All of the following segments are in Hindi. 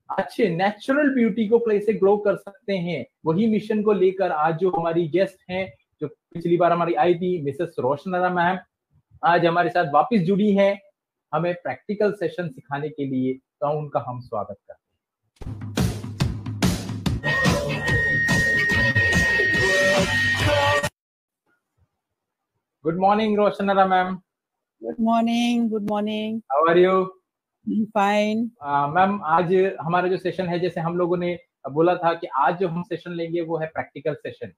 अच्छे नेचुरल ब्यूटी को कैसे ग्लो कर सकते हैं, वही मिशन को लेकर आज जो हमारी गेस्ट हैं, जो पिछली बार हमारी आई थी मिसेस रोशनारा मैम, आज हमारे साथ वापस जुड़ी हैं हमें प्रैक्टिकल सेशन सिखाने के लिए। तो उनका हम स्वागत करते हैं। Good morning Roshanara ma'am. Good morning, good morning. How are you? Fine. Ma'am आज हमारा जो सेशन है, जैसे हम लोगों ने बोला था कि आज जो हम सेशन लेंगे वो है प्रैक्टिकल सेशन।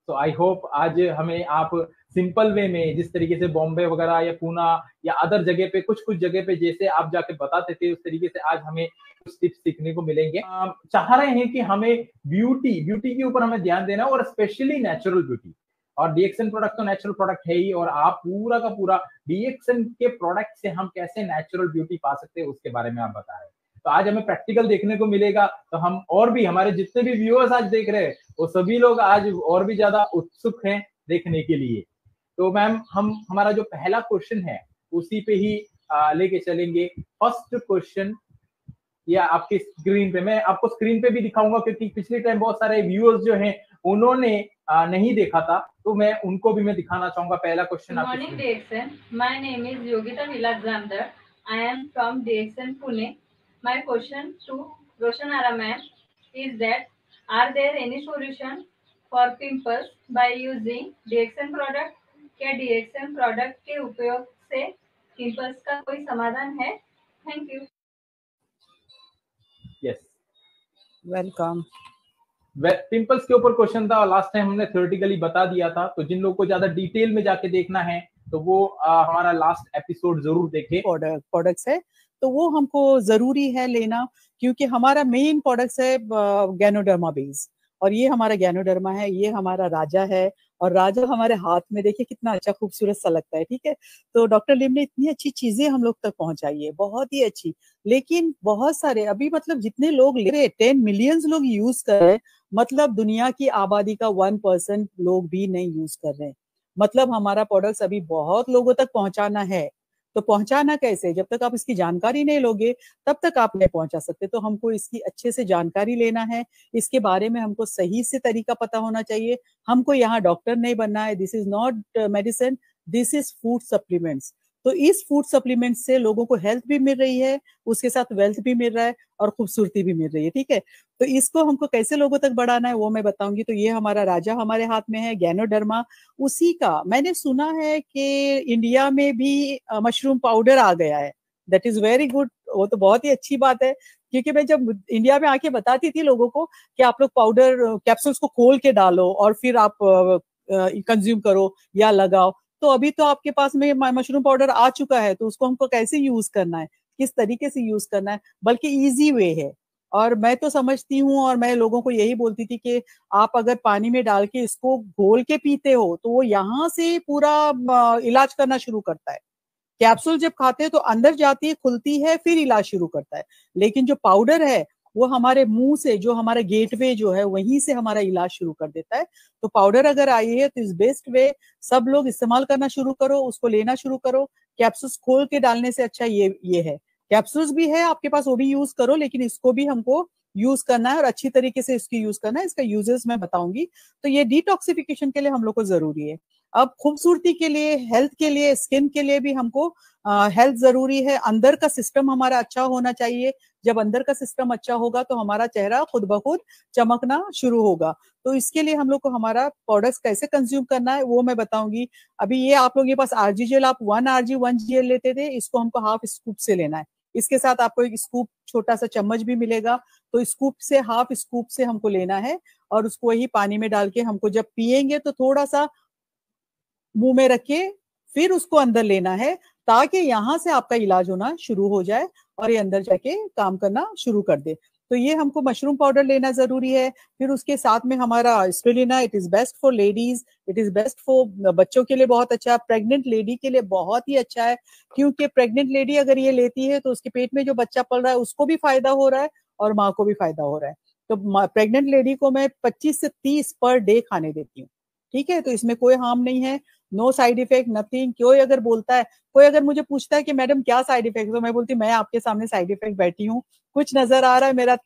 तो आई होप आज हमें आप सिंपल वे में, जिस तरीके से बॉम्बे वगैरह या पूना या अदर जगह पे कुछ जगह पे जैसे आप जाके बताते थे, उस तरीके से आज हमें कुछ टिप्स सीखने को मिलेंगे। चाह रहे हैं कि हमें ब्यूटी के ऊपर हमें ध्यान देना, और स्पेशली नेचुरल ब्यूटी। और डीएक्सएन प्रोडक्ट तो नेचुरल प्रोडक्ट है ही, और आप पूरा का पूरा डीएक्सएन के प्रोडक्ट से हम कैसे नेचुरल ब्यूटी पा सकते हैं उसके बारे में आप बता रहे हैं। तो आज हमें प्रैक्टिकल देखने को मिलेगा। तो हम और भी, हमारे जितने भी व्यूअर्स आज देख रहे हैं, वो सभी लोग आज और भी ज्यादा उत्सुक हैं देखने के लिए। तो मैम हम हमारा जो पहला क्वेश्चन है उसी पे ही लेके चलेंगे। फर्स्ट क्वेश्चन या आपकी स्क्रीन पे, मैं आपको स्क्रीन पे भी दिखाऊंगा क्योंकि पिछले टाइम बहुत सारे व्यूअर्स जो हैं उन्होंने नहीं देखा था, तो मैं उनको भी मैं दिखाना चाहूंगा। पहला क्वेश्चन आपके morning DXN, my name is Yogita Vilasjamdar, I am from DXN Pune. My question to Roshanara ma'am is that are there any solution for pimples by using DXN product? क्या डीएक्सएन प्रोडक्ट के उपयोग से पिंपल्स का कोई समाधान है? Thank you. Yes, welcome. Pimples के ऊपर क्वेश्चन था, लास्ट टाइम हमने थ्योरेटिकली बता दिया था। तो जिन लोगों को ज्यादा डिटेल में जाके देखना है तो वो हमारा लास्ट एपिसोड जरूर देखें। प्रोडक्ट्स है तो वो हमको जरूरी है लेना, क्योंकि हमारा मेन प्रोडक्ट्स है गैनोडर्मा बेस, और ये हमारा गैनोडर्मा है, ये हमारा राजा है। और राजा हमारे हाथ में, देखिए कितना अच्छा खूबसूरत सा लगता है। ठीक है, तो डॉक्टर लिम ने इतनी अच्छी चीजें हम लोग तक पहुंचाई है, बहुत ही अच्छी। लेकिन बहुत सारे अभी, मतलब जितने लोग ले रहे, 10 मिलियंस लोग यूज कर रहे हैं, मतलब दुनिया की आबादी का 1% लोग भी नहीं यूज कर रहे हैं। मतलब हमारा प्रोडक्ट्स अभी बहुत लोगों तक पहुंचाना है। तो पहुंचाना कैसे? जब तक आप इसकी जानकारी नहीं लोगे तब तक आप नहीं पहुंचा सकते। तो हमको इसकी अच्छे से जानकारी लेना है, इसके बारे में हमको सही से तरीका पता होना चाहिए। हमको यहाँ डॉक्टर नहीं बनना है। This is not medicine, this is food supplements. तो इस फूड सप्लीमेंट से लोगों को हेल्थ भी मिल रही है, उसके साथ वेल्थ भी मिल रहा है और खूबसूरती भी मिल रही है। ठीक है, तो इसको हमको कैसे लोगों तक बढ़ाना है वो मैं बताऊंगी। तो ये हमारा राजा हमारे हाथ में है, गैनोडर्मा। उसी का मैंने सुना है कि इंडिया में भी मशरूम पाउडर आ गया है। दैट इज वेरी गुड, वो तो बहुत ही अच्छी बात है। क्योंकि मैं जब इंडिया में आके बताती थी लोगों को कि आप लोग पाउडर कैप्सूल्स को खोल के डालो और फिर आप कंज्यूम करो या लगाओ, तो अभी तो आपके पास में मशरूम पाउडर आ चुका है। तो उसको हमको कैसे यूज करना है, किस तरीके से यूज करना है, बल्कि इजी वे है। और मैं तो समझती हूँ, और मैं लोगों को यही बोलती थी कि आप अगर पानी में डाल के इसको घोल के पीते हो तो वो यहाँ से पूरा इलाज करना शुरू करता है। कैप्सूल जब खाते हैं तो अंदर जाती है, खुलती है, फिर इलाज शुरू करता है। लेकिन जो पाउडर है वो हमारे मुंह से, जो हमारा गेटवे जो है, वहीं से हमारा इलाज शुरू कर देता है। तो पाउडर अगर आई है तो इस बेस्ट वे सब लोग इस्तेमाल करना शुरू करो, उसको लेना शुरू करो। कैप्सूल्स खोल के डालने से अच्छा ये है। कैप्सूल्स भी है आपके पास, वो भी यूज करो, लेकिन इसको भी हमको यूज करना है और अच्छी तरीके से इसकी यूज करना है। इसका यूजेस मैं बताऊंगी। तो ये डिटॉक्सिफिकेशन के लिए हम लोग को जरूरी है। अब खूबसूरती के लिए, हेल्थ के लिए, स्किन के लिए भी हमको हेल्थ जरूरी है। अंदर का सिस्टम हमारा अच्छा होना चाहिए। जब अंदर का सिस्टम अच्छा होगा तो हमारा चेहरा खुद ब खुद चमकना शुरू होगा। तो इसके लिए हम लोग को हमारा प्रोडक्ट्स कैसे कंज्यूम करना है वो मैं बताऊंगी। अभी ये आप लोग के पास आरजी जेल, आप 1 आरजी 1 जेल लेते थे, इसको हमको हाफ स्कूप से लेना है। इसके साथ आपको एक स्कूप, छोटा सा चम्मच भी मिलेगा। तो स्कूप से, हाफ स्कूप से हमको लेना है, और उसको वही पानी में डाल के हमको जब पिएंगे तो थोड़ा सा मुंह में रखे, फिर उसको अंदर लेना है, ताकि यहाँ से आपका इलाज होना शुरू हो जाए और ये अंदर जाके काम करना शुरू कर दे। तो ये हमको मशरूम पाउडर लेना जरूरी है। फिर उसके साथ में हमारा spirulina, it is best for ladies, it is best for बच्चों के लिए बहुत अच्छा है, प्रेग्नेंट लेडी के लिए बहुत ही अच्छा है। क्योंकि प्रेग्नेंट लेडी अगर ये लेती है तो उसके पेट में जो बच्चा पल रहा है उसको भी फायदा हो रहा है और माँ को भी फायदा हो रहा है। तो प्रेग्नेंट लेडी को मैं 25 से 30 पर डे खाने देती हूँ। ठीक है, तो इसमें कोई हार्म नहीं है। No side effect, nothing. कोई अगर बोलता है, कोई अगर मुझे पूछता है कि मैडम क्या साइड इफेक्ट, तो मैं बोलती मैं आपके सामने साइड इफेक्ट बैठी हूँ, कुछ नजर आ रहा है, मेरा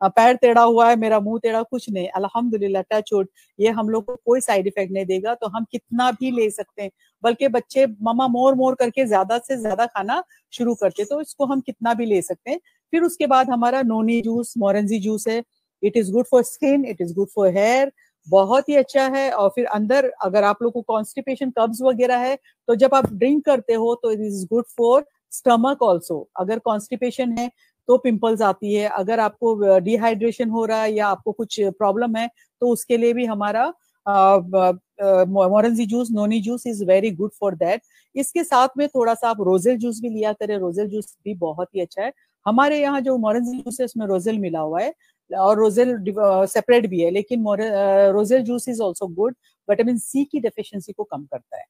पैर टेढ़ा हुआ है, मेरा मुंह टेढ़ा, कुछ नहीं, अल्हम्दुलिल्लाह, टच वुड, ये हम लोग को कोई साइड इफेक्ट नहीं देगा। तो हम कितना भी ले सकते हैं, बल्कि बच्चे मम्मा मोर मोर करके ज्यादा से ज्यादा खाना शुरू करते, तो इसको हम कितना भी ले सकते हैं। फिर उसके बाद हमारा नोनी जूस, मोरेंजी जूस है। It is good for skin, it is good for hair, बहुत ही अच्छा है। और फिर अंदर अगर आप लोग को कॉन्स्टिपेशन, कब्ज वगैरह है, तो जब आप ड्रिंक करते हो तो it is good for stomach also. अगर कॉन्स्टिपेशन है तो पिंपल्स आती है, अगर आपको डिहाइड्रेशन हो रहा है या आपको कुछ प्रॉब्लम है तो उसके लिए भी हमारा Morinzhi juice, noni juice is very good for that. इसके साथ में थोड़ा सा आप रोजेल जूस भी लिया करें, रोजेल जूस भी बहुत ही अच्छा है। हमारे यहाँ जो मोरेंजी जूस है उसमें रोजेल मिला हुआ है और रोजेल सेपरेट भी है, लेकिन roselle juice is also good, vitamin C की डेफिशिएंसी को कम करता है।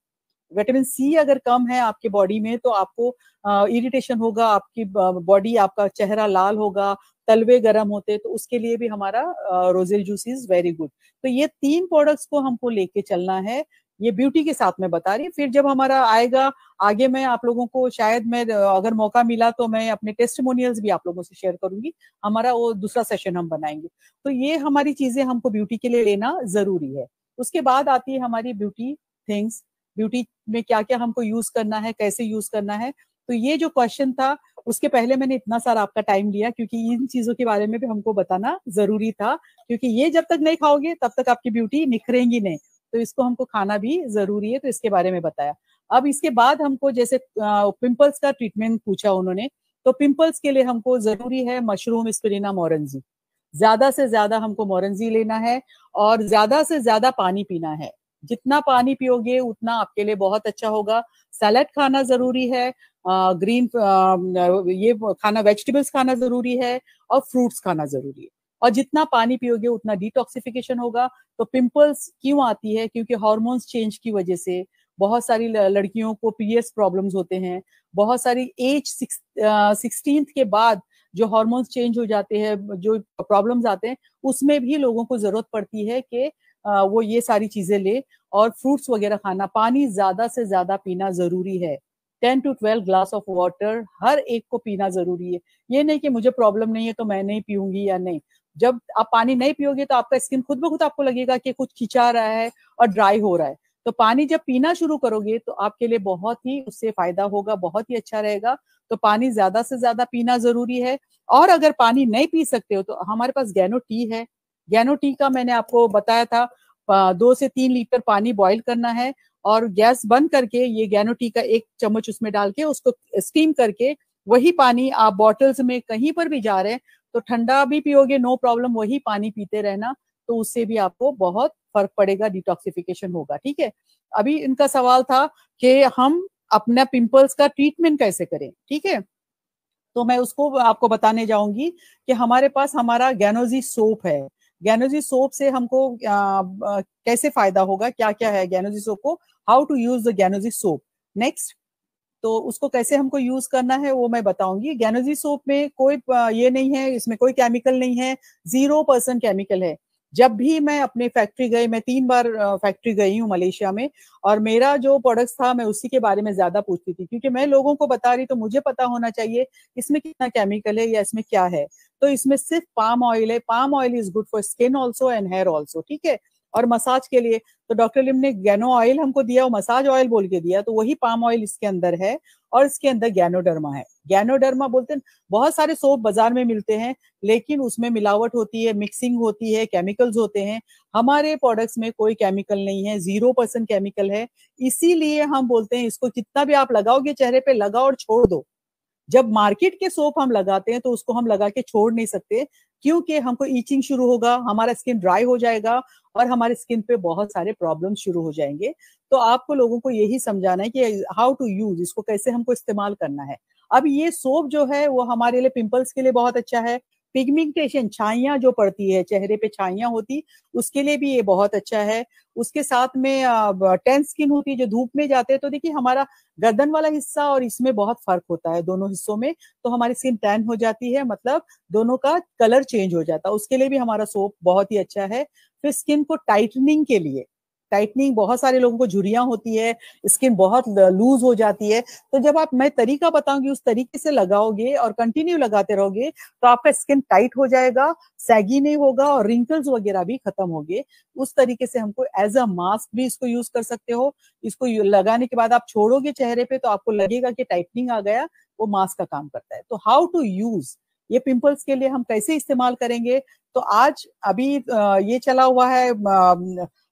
विटामिन सी अगर कम है आपके बॉडी में तो आपको इरिटेशन होगा, आपकी बॉडी, आपका चेहरा लाल होगा, तलवे गर्म होते, तो उसके लिए भी हमारा roselle juice is very good. तो ये 3 प्रोडक्ट्स को हमको लेके चलना है, ये ब्यूटी के साथ में बता रही है। फिर जब हमारा आएगा आगे, मैं आप लोगों को शायद मैं अगर मौका मिला तो मैं अपने टेस्टिमोनियल्स भी आप लोगों से शेयर करूंगी, हमारा वो दूसरा सेशन हम बनाएंगे। तो ये हमारी चीजें हमको ब्यूटी के लिए लेना जरूरी है। उसके बाद आती है हमारी ब्यूटी थिंग्स, ब्यूटी में क्या क्या हमको यूज करना है, कैसे यूज करना है। तो ये जो क्वेश्चन था उसके पहले मैंने इतना सारा आपका टाइम लिया क्योंकि इन चीजों के बारे में भी हमको बताना जरूरी था, क्योंकि ये जब तक नहीं खाओगे तब तक आपकी ब्यूटी निखरेंगी नहीं, तो इसको हमको खाना भी जरूरी है, तो इसके बारे में बताया। अब इसके बाद हमको जैसे पिंपल्स का ट्रीटमेंट पूछा उन्होंने, तो पिंपल्स के लिए हमको जरूरी है मशरूम स्पिरुलिना मोरेंजी, ज्यादा से ज्यादा हमको मोरेंजी लेना है और ज्यादा से ज्यादा पानी पीना है। जितना पानी पियोगे उतना आपके लिए बहुत अच्छा होगा। सैलेड खाना जरूरी है, ग्रीन ये खाना, वेजिटेबल्स खाना जरूरी है और फ्रूट्स खाना जरूरी है। और जितना पानी पियोगे उतना डिटॉक्सिफिकेशन होगा। तो पिंपल्स क्यों आती है? क्योंकि हार्मोन्स चेंज की वजह से बहुत सारी लड़कियों को पीरियड्स प्रॉब्लम्स होते हैं, बहुत सारी एज 16 के बाद जो हार्मोन्स चेंज हो जाते हैं, जो प्रॉब्लम्स आते हैं, उसमें भी लोगों को जरूरत पड़ती है कि वो ये सारी चीजें ले और फ्रूट्स वगैरह खाना। पानी ज्यादा से ज्यादा पीना जरूरी है, 10 to 12 ग्लास ऑफ वाटर हर एक को पीना जरूरी है। ये नहीं कि मुझे प्रॉब्लम नहीं है तो मैं नहीं पीऊंगी या नहीं। जब आप पानी नहीं पियोगे तो आपका स्किन खुद ब खुद आपको लगेगा कि कुछ खिंचा रहा है और ड्राई हो रहा है। तो पानी जब पीना शुरू करोगे तो आपके लिए बहुत ही उससे फायदा होगा, बहुत ही अच्छा रहेगा। तो पानी ज्यादा से ज्यादा पीना जरूरी है। और अगर पानी नहीं पी सकते हो तो हमारे पास गैनो टी है। गैनो टी का मैंने आपको बताया था, 2 से 3 लीटर पानी बॉईल करना है और गैस बंद करके ये गैनो टी का 1 चम्मच उसमें डाल के उसको स्टीम करके वही पानी आप बॉटल्स में कहीं पर भी जा रहे हैं तो ठंडा भी पियोगे नो प्रॉब्लम, वही पानी पीते रहना, तो उससे भी आपको बहुत फर्क पड़ेगा, डिटॉक्सिफिकेशन होगा। ठीक है। अभी इनका सवाल था कि हम अपना पिंपल्स का ट्रीटमेंट कैसे करें। ठीक है, तो मैं उसको आपको बताने जाऊंगी कि हमारे पास हमारा गैनोजी सोप है। गैनोजी सोप से हमको कैसे फायदा होगा, क्या क्या है गैनोजी सोप को, how to use the Ganozhi soap. Next, तो उसको कैसे हमको यूज करना है वो मैं बताऊंगी। गैनोजी सोप में कोई ये नहीं है, इसमें कोई केमिकल नहीं है, 0% केमिकल है। जब भी मैं अपने फैक्ट्री गई, मैं 3 बार फैक्ट्री गई हूँ मलेशिया में, और मेरा जो प्रोडक्ट्स था मैं उसी के बारे में ज्यादा पूछती थी, क्योंकि मैं लोगों को बता रही तो मुझे पता होना चाहिए इसमें कितना केमिकल है या इसमें क्या है। तो इसमें सिर्फ पाम ऑयल है। Palm oil is good for skin also and hair also. ठीक है। और मसाज के लिए तो डॉक्टर लिम ने गैनो ऑयल हमको दिया, वो मसाज ऑयल बोल के दिया, तो वही पाम ऑयल इसके अंदर है और इसके अंदर गैनोडर्मा है। गैनोडर्मा बोलते हैं, बहुत सारे सोप बाजार में मिलते हैं लेकिन उसमें मिलावट होती है, मिक्सिंग होती है, केमिकल्स होते हैं। हमारे प्रोडक्ट्स में कोई केमिकल नहीं है, 0% केमिकल है। इसीलिए हम बोलते हैं इसको जितना भी आप लगाओगे चेहरे पे, लगाओ और छोड़ दो। जब मार्केट के सोप हम लगाते हैं तो उसको हम लगा के छोड़ नहीं सकते, क्योंकि हमको ईचिंग शुरू होगा, हमारा स्किन ड्राई हो जाएगा और हमारे स्किन पे बहुत सारे प्रॉब्लम शुरू हो जाएंगे। तो आपको लोगों को यही समझाना है कि हाउ टू यूज, इसको कैसे हमको इस्तेमाल करना है। अब ये सोप जो है वो हमारे लिए पिंपल्स के लिए बहुत अच्छा है। पिगमेंटेशन, छाइयां जो पड़ती है, चेहरे पे छाइयां होती, उसके लिए भी ये बहुत अच्छा है। उसके साथ में टेन स्किन होती है, जो धूप में जाते हैं, तो देखिए हमारा गर्दन वाला हिस्सा और इसमें बहुत फर्क होता है दोनों हिस्सों में, तो हमारी स्किन टैन हो जाती है, मतलब दोनों का कलर चेंज हो जाता है, उसके लिए भी हमारा सोप बहुत ही अच्छा है। फिर स्किन को टाइटनिंग के लिए, टाइटनिंग, बहुत सारे लोगों को झुर्रियां होती है, स्किन बहुत लूज हो जाती है। तो जब आप, मैं तरीका बताऊंगी, उस तरीके से लगाओगे और कंटिन्यू लगाते रहोगे तो आपका स्किन टाइट हो जाएगा, सैगी नहीं होगा और रिंकल्स वगैरह भी खत्म होंगे। उस तरीके से हमको एज अ मास्क भी इसको यूज कर सकते हो। इसको लगाने के बाद आप छोड़ोगे चेहरे पे तो आपको लगेगा कि टाइटनिंग आ गया, वो मास्क का काम करता है। तो हाउ टू यूज, ये पिंपल्स के लिए हम कैसे इस्तेमाल करेंगे? तो आज अभी ये चला हुआ है,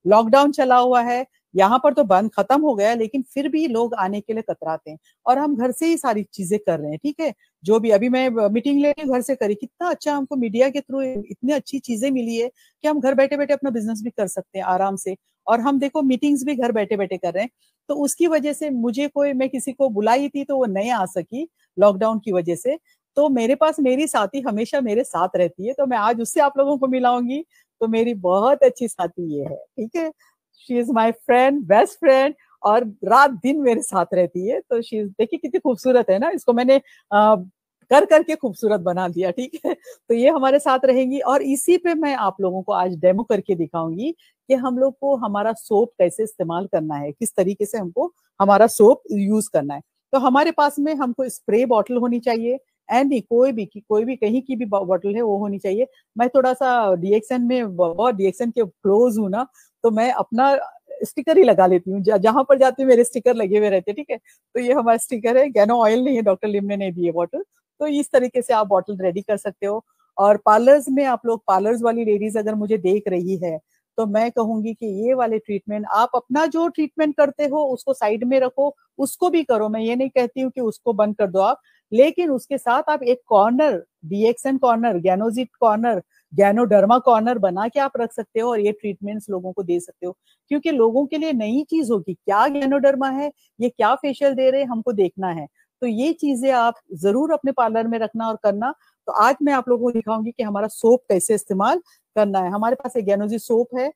लॉकडाउन चला हुआ है, यहाँ पर तो बंद खत्म हो गया, लेकिन फिर भी लोग आने के लिए कतराते हैं और हम घर से ही सारी चीजें कर रहे हैं। ठीक है, जो भी अभी मैं मीटिंग लेके घर से करी, कितना अच्छा हमको मीडिया के थ्रू इतनी अच्छी चीजें मिली है कि हम घर बैठे बैठे अपना बिजनेस भी कर सकते हैं आराम से। और हम देखो मीटिंग्स भी घर बैठे बैठे कर रहे हैं। तो उसकी वजह से मुझे कोई, मैं किसी को बुलाई थी तो वो नहीं आ सकी लॉकडाउन की वजह से। तो मेरे पास मेरी साथी हमेशा मेरे साथ रहती है, तो मैं आज उससे आप लोगों को मिलाऊंगी। तो मेरी बहुत अच्छी साथी ये है, ठीक है, she is my friend, best friend, और रात दिन मेरे साथ रहती है। तो शी, देखिए कितनी खूबसूरत है ना, इसको मैंने कर करके खूबसूरत बना दिया। ठीक है, तो ये हमारे साथ रहेंगी और इसी पे मैं आप लोगों को आज डेमो करके दिखाऊंगी कि हम लोग को हमारा सोप कैसे इस्तेमाल करना है, किस तरीके से हमको हमारा सोप यूज करना है। तो हमारे पास में हमको स्प्रे बॉटल होनी चाहिए, एंड कोई भी कहीं की भी बॉटल है वो होनी चाहिए। मैं थोड़ा सा डीएक्सन में, बहुत डीएक्सन के क्लोज हूँ ना, तो मैं अपना स्टिकर ही लगा लेती हूँ, जहां पर जाती हूँ मेरे स्टिकर लगे हुए रहते हैं। ठीक है, तो ये हमारा स्टिकर है, गैनो ऑयल नहीं है, डॉक्टर लिम ने नहीं दी है बॉटल। तो इस तरीके से आप बॉटल रेडी कर सकते हो। और पार्लर्स में, आप लोग पार्लर्स वाली लेडीज अगर मुझे देख रही है तो मैं कहूंगी कि ये वाले ट्रीटमेंट, आप अपना जो ट्रीटमेंट करते हो उसको साइड में रखो, उसको भी करो। मैं ये नहीं कहती हूँ कि उसको बंद कर दो आप, लेकिन उसके साथ आप एक corner, DXN corner, Ganozhi corner, ganoderma corner बना के आप रख सकते हो और ये ट्रीटमेंट्स लोगों को दे सकते हो। क्योंकि लोगों के लिए नई चीज होगी, क्या गैनोडर्मा है, ये क्या फेशियल दे रहे हैं, हमको देखना है। तो ये चीजें आप जरूर अपने पार्लर में रखना और करना। तो आज मैं आप लोगों को दिखाऊंगी कि हमारा सोप कैसे इस्तेमाल करना है। हमारे पास एक गैनोजी सोप है,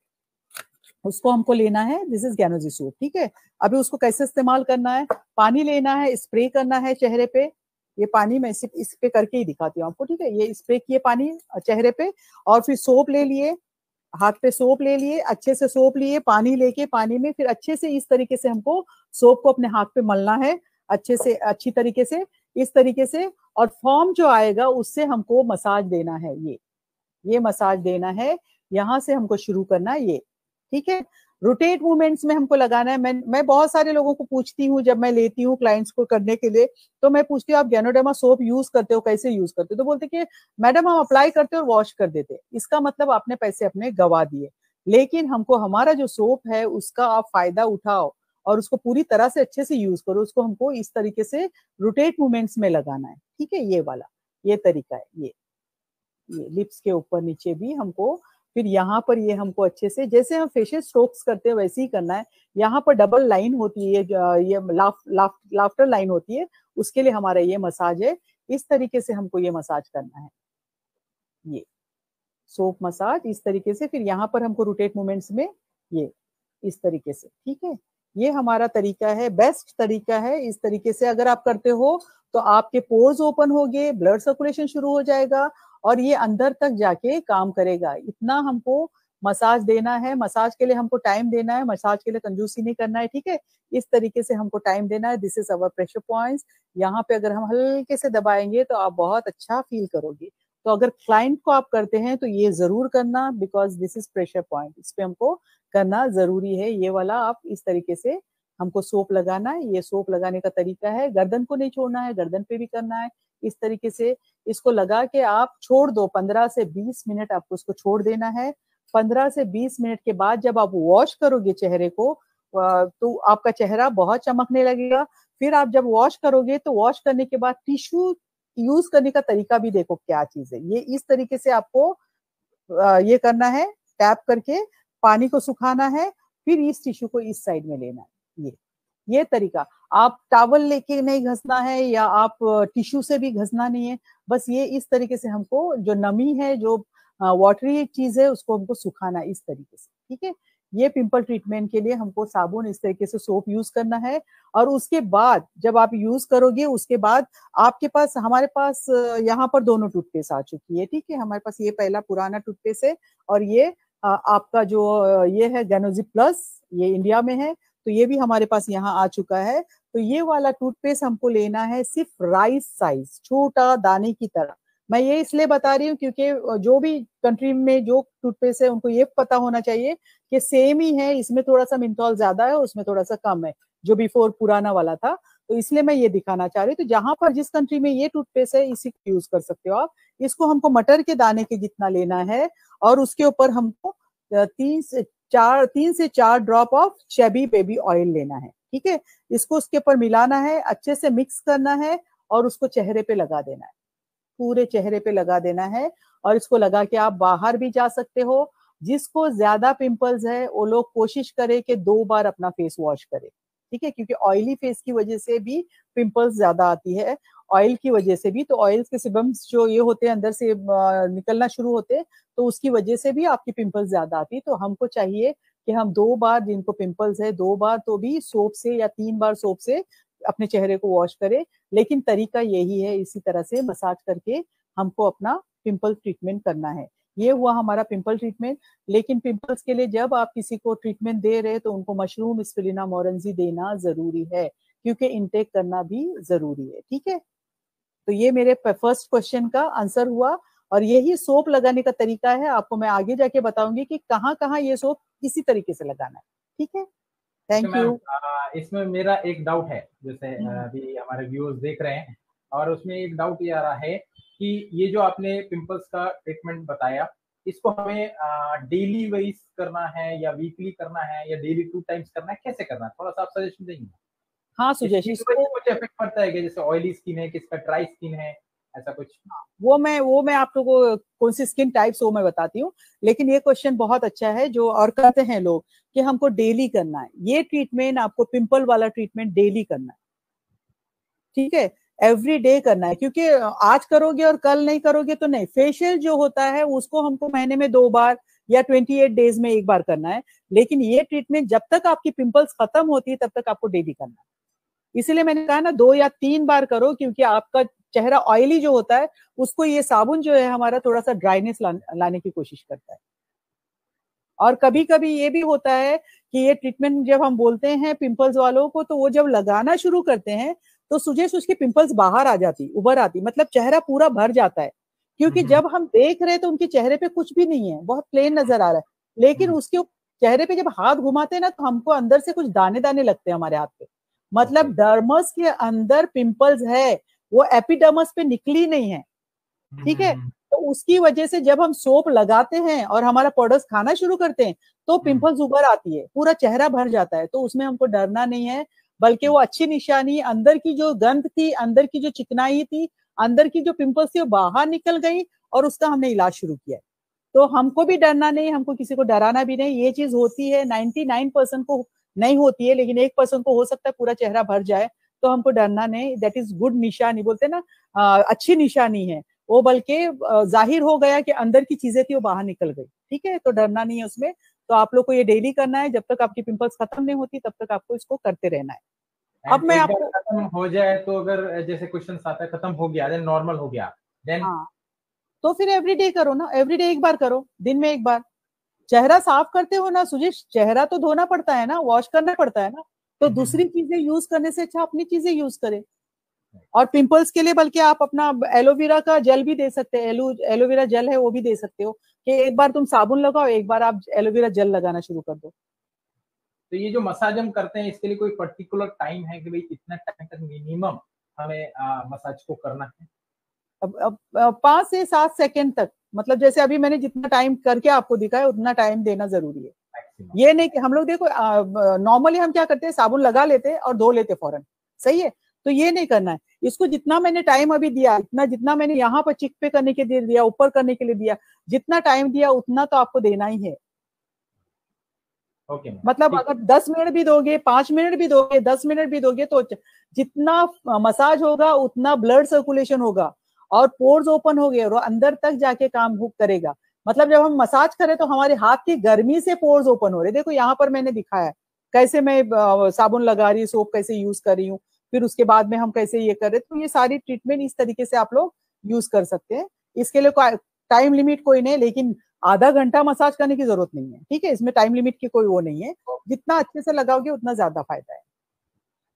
उसको हमको लेना है, दिस इज गैनोजी सोप। ठीक है, अभी उसको कैसे इस्तेमाल करना है, पानी लेना है, स्प्रे करना है चेहरे पे। ये पानी मैं सिर्फ इस पे करके ही दिखाती हूँ आपको। ठीक है, ये स्प्रे किए पानी चेहरे पे, और फिर सोप ले लिए, हाथ पे सोप ले लिए, अच्छे से सोप लिए, पानी लेके पानी में फिर अच्छे से इस तरीके से हमको सोप को अपने हाथ पे मलना है, अच्छे से, अच्छी तरीके से, इस तरीके से। और फॉर्म जो आएगा उससे हमको मसाज देना है, ये मसाज देना है, यहाँ से हमको शुरू करना है ये। ठीक है, रोटेट मूवमेंट्स में हमको लगाना है। मैं बहुत सारे लोगों को पूछती हूँ, जब मैं लेती हूँ क्लाइंट्स को करने के लिए, तो मैं पूछती हूँ आप गैनोडर्मा सोप यूज करते हो, कैसे यूज करते हो? तो बोलते कि मैडम हम अप्लाई करते और वॉश कर देते। इसका मतलब आपने पैसे अपने गवा दिए। लेकिन हमको हमारा जो सोप है उसका आप फायदा उठाओ और उसको पूरी तरह से अच्छे से यूज करो। उसको हमको इस तरीके से रोटेट मूवमेंट्स में लगाना है। ठीक है, ये वाला, ये तरीका है, ये लिप्स के ऊपर नीचे भी हमको, फिर यहाँ पर ये हमको अच्छे से, जैसे हम फेशियल स्ट्रोक्स करते हैं वैसे ही करना है। यहाँ पर डबल लाइन होती है, ये लाफ्टर लाइन होती है, उसके लिए हमारा ये मसाज है। इस तरीके से हमको ये मसाज करना है, ये सोप मसाज इस तरीके से। फिर यहाँ पर हमको रोटेट मूवमेंट्स में ये इस तरीके से। ठीक है, ये हमारा तरीका है, बेस्ट तरीका है। इस तरीके से अगर आप करते हो तो आपके पोर्स ओपन होंगे, ब्लड सर्कुलेशन शुरू हो जाएगा और ये अंदर तक जाके काम करेगा। इतना हमको मसाज देना है, मसाज के लिए हमको टाइम देना है, मसाज के लिए कंजूसी नहीं करना है। ठीक है, इस तरीके से हमको टाइम देना है। This is our pressure points. यहाँ पे अगर हम हल्के से दबाएंगे तो आप बहुत अच्छा फील करोगे। तो अगर क्लाइंट को आप करते हैं तो ये जरूर करना, because this is pressure point, इस पे हमको करना जरूरी है। ये वाला आप इस तरीके से हमको सोप लगाना है। ये सोप लगाने का तरीका है, गर्दन को नहीं छोड़ना है, गर्दन पे भी करना है। इस तरीके से इसको लगा के आप छोड़ दो, 15 से 20 मिनट आपको इसको छोड़ देना है। 15 से 20 मिनट के बाद जब आप वॉश करोगे चेहरे को तो आपका चेहरा बहुत चमकने लगेगा। फिर आप जब वॉश करोगे तो वॉश करने के बाद टिश्यू यूज करने का तरीका भी देखो क्या चीज है। ये इस तरीके से आपको ये करना है, टैप करके पानी को सुखाना है, फिर इस टिश्यू को इस साइड में लेना है। ये तरीका, आप टॉवल लेके नहीं घसना है या आप टिश्यू से भी घसना नहीं है, बस ये इस तरीके से हमको जो नमी है, जो वाटरी चीज है, उसको हमको सुखाना है इस तरीके से। ठीक है, ये पिंपल ट्रीटमेंट के लिए हमको साबुन इस तरीके से सोप यूज करना है। और उसके बाद जब आप यूज करोगे उसके बाद आपके पास, हमारे पास यहाँ पर दोनों टूथपेस्ट आ चुकी है। ठीक है, हमारे पास ये पहला पुराना टूथपेस्ट है और ये आपका जो ये है गैनोजिप प्लस, ये इंडिया में है, तो ये भी हमारे पास यहाँ आ चुका है। तो ये वाला टूथपेस्ट हमको लेना है सिर्फ राइस साइज, छोटा दाने की तरह। मैं ये इसलिए बता रही हूँ क्योंकि जो भी कंट्री में जो टूथपेस्ट है उनको ये पता होना चाहिए कि सेम ही है, इसमें थोड़ा सा मिंथॉल ज्यादा है, उसमें थोड़ा सा कम है, जो बिफोर पुराना वाला था। तो इसलिए मैं ये दिखाना चाह रही हूँ। तो जहां पर जिस कंट्री में ये टूथपेस्ट है इसी को यूज कर सकते हो आप। इसको हमको मटर के दाने के जितना लेना है और उसके ऊपर हमको 3 से 4 ड्रॉप ऑफ चेबी बेबी ऑयल लेना है। ठीक है, इसको उसके ऊपर मिलाना है, अच्छे से मिक्स करना है और उसको चेहरे पे लगा देना है, पूरे चेहरे पे लगा देना है। और इसको लगा के आप बाहर भी जा सकते हो। जिसको ज्यादा पिंपल्स है वो लोग कोशिश करे कि 2 बार अपना फेस वॉश करे। ठीक है, क्योंकि ऑयली फेस की वजह से भी पिंपल्स ज्यादा आती है, ऑयल की वजह से भी। तो ऑयल के सिबम्स जो ये होते हैं अंदर से निकलना शुरू होते हैं, तो उसकी वजह से भी आपकी पिंपल्स ज्यादा आती है। तो हमको चाहिए कि हम 2 बार, जिनको पिंपल्स है 2 बार तो भी सोप से या 3 बार सोप से अपने चेहरे को वॉश करें। लेकिन तरीका यही है, इसी तरह से मसाज करके हमको अपना पिंपल ट्रीटमेंट करना है। ये हुआ हमारा पिंपल ट्रीटमेंट। लेकिन पिंपल्स के लिए जब आप किसी को ट्रीटमेंट दे रहे तो उनको मशरूम स्पिरुलिना मोरेंजी देना जरूरी है, क्योंकि इनटेक करना भी जरूरी है। ठीक है, तो ये मेरे फर्स्ट क्वेश्चन का आंसर हुआ। और यही सोप लगाने का तरीका है, आपको मैं आगे जाके बताऊंगी कि कहाँ कहाँ ये सोप किसी तरीके से लगाना है। ठीक है, थैंक यू। इसमें मेरा एक डाउट है, जैसे अभी हमारे व्यूअर्स देख रहे हैं, और उसमें एक डाउट ये आ रहा है कि ये जो आपने पिंपल्स का ट्रीटमेंट बताया, इसको हमें डेली वाइज करना है या वीकली करना है या डेली 2 टाइम्स करना है, कैसे करना है, थोड़ा सा आप सजेशन देंगे? हाँ सुजेश, इसको कुछ इफेक्ट पड़ता है कि जैसे ऑयली स्किन है, किसका ड्राई स्किन है, ऐसा कुछ? वो मैं आप लोगों को कौन सी स्किन टाइप्स वो मैं बताती हूँ। लेकिन ये क्वेश्चन बहुत अच्छा है जो और करते हैं लोग कि हमको डेली करना है ये ट्रीटमेंट, आपको पिंपल वाला ट्रीटमेंट डेली करना है। ठीक है, एवरी डे करना है, क्योंकि आज करोगे और कल नहीं करोगे तो नहीं। फेशियल जो होता है उसको हमको महीने में 2 बार या 28 डेज में 1 बार करना है। लेकिन ये ट्रीटमेंट जब तक आपकी पिंपल्स खत्म होती है तब तक आपको डेली करना है। इसीलिए मैंने कहा ना 2 या 3 बार करो, क्योंकि आपका चेहरा ऑयली जो होता है उसको ये साबुन जो है हमारा थोड़ा सा ड्राइनेस लाने की कोशिश करता है। और कभी कभी ये भी होता है कि ये ट्रीटमेंट जब हम बोलते हैं पिंपल्स वालों को, तो वो जब लगाना शुरू करते हैं तो सुजेश उसके पिंपल्स बाहर आ जाती, उभर आती, मतलब चेहरा पूरा भर जाता है। क्योंकि जब हम देख रहे हैं तो उनके चेहरे पे कुछ भी नहीं है, बहुत प्लेन नजर आ रहा है। लेकिन उसके चेहरे पे जब हाथ घुमाते हैं ना, तो हमको अंदर से कुछ दाने दाने लगते हैं हमारे हाथ पे। मतलब डर्मस के अंदर पिंपल्स है, वो एपिडर्मस पे निकली नहीं है। ठीक है, तो उसकी वजह से जब हम सोप लगाते हैं और हमारा प्रोडक्ट्स खाना शुरू करते हैं तो पिंपल्स उभर आती है, पूरा चेहरा भर जाता है। तो उसमें हमको डरना नहीं है, बल्कि वो अच्छी निशानी, अंदर की जो गंध थी, अंदर की जो चिकनाई थी, अंदर की जो पिंपल्स थी वो बाहर निकल गई और उसका हमने इलाज शुरू किया। तो हमको भी डरना नहीं, हमको किसी को डराना भी नहीं। ये चीज होती है 99% को नहीं होती है, लेकिन 1% को हो सकता है पूरा चेहरा भर जाए, तो हमको डरना नहीं। दैट इज गुड निशानी, बोलते ना अच्छी निशानी है वो, बल्कि जाहिर हो गया कि अंदर की चीजें थी वो बाहर निकल गई। ठीक है, तो डरना नहीं है उसमें। तो आप लोग को ये डेली करना है, जब तक आपकी पिंपल्स खत्म नहीं होती तब तक आपको इसको करते रहना है। अब मैं आपको खत्म हो जाए तो, अगर जैसे क्वेश्चन आता है खत्म हो गया, देन नॉर्मल हो गया, देन हाँ, तो फिर एवरीडे करो ना, एवरीडे 1 बार करो, दिन में 1 बार। चेहरा साफ करते हो ना सुजेश, चेहरा तो धोना पड़ता है ना, वॉश करना पड़ता है ना। तो दूसरी चीजें यूज करने से अच्छा अपनी चीजें यूज करें। और पिंपल्स के लिए बल्कि आप अपना एलोवेरा का जेल भी दे सकते हैं, एलोवेरा जेल है वो भी दे सकते हो, कि 1 बार तुम साबुन लगाओ, 1 बार आप एलोवेरा जेल लगाना शुरू कर दो। तो ये जो मसाज हम करते हैं इसके लिए कोई पर्टिकुलर टाइम है कि भाई इतना टाइम तक मिनिमम हमें मसाज को करना है? अब 5 से 7 सेकेंड तक, मतलब जैसे अभी मैंने जितना टाइम करके आपको दिखाया उतना टाइम देना जरूरी है। ये नहीं कि हम लोग देखो नॉर्मली हम क्या करते हैं, साबुन लगा लेते हैं और धो लेते फौरन, सही है। तो ये नहीं करना है। इसको जितना मैंने टाइम अभी दिया, इतना जितना मैंने यहाँ पर चिक पे करने के लिए दिया, ऊपर करने के लिए दिया, जितना टाइम दिया उतना तो आपको देना ही है। मतलब अगर 10 मिनट भी दोगे, 5 मिनट भी दोगे, 10 मिनट भी दोगे, तो जितना मसाज होगा उतना ब्लड सर्कुलेशन होगा और पोर्स ओपन हो गए और अंदर तक जाके काम करेगा। मतलब जब हम मसाज करें तो हमारे हाथ की गर्मी से पोर्स ओपन हो रहे। देखो यहाँ पर मैंने दिखाया कैसे मैं साबुन लगा रही, सोप कैसे यूज कर रही हूँ, फिर उसके बाद में हम कैसे ये कर रहे। तो ये सारी ट्रीटमेंट इस तरीके से आप लोग यूज कर सकते हैं। इसके लिए टाइम लिमिट कोई नहीं, लेकिन आधा घंटा मसाज करने की जरूरत नहीं है, ठीक है, इसमें टाइम लिमिट की कोई वो नहीं है, जितना अच्छे से लगाओगे उतना ज्यादा फायदा है।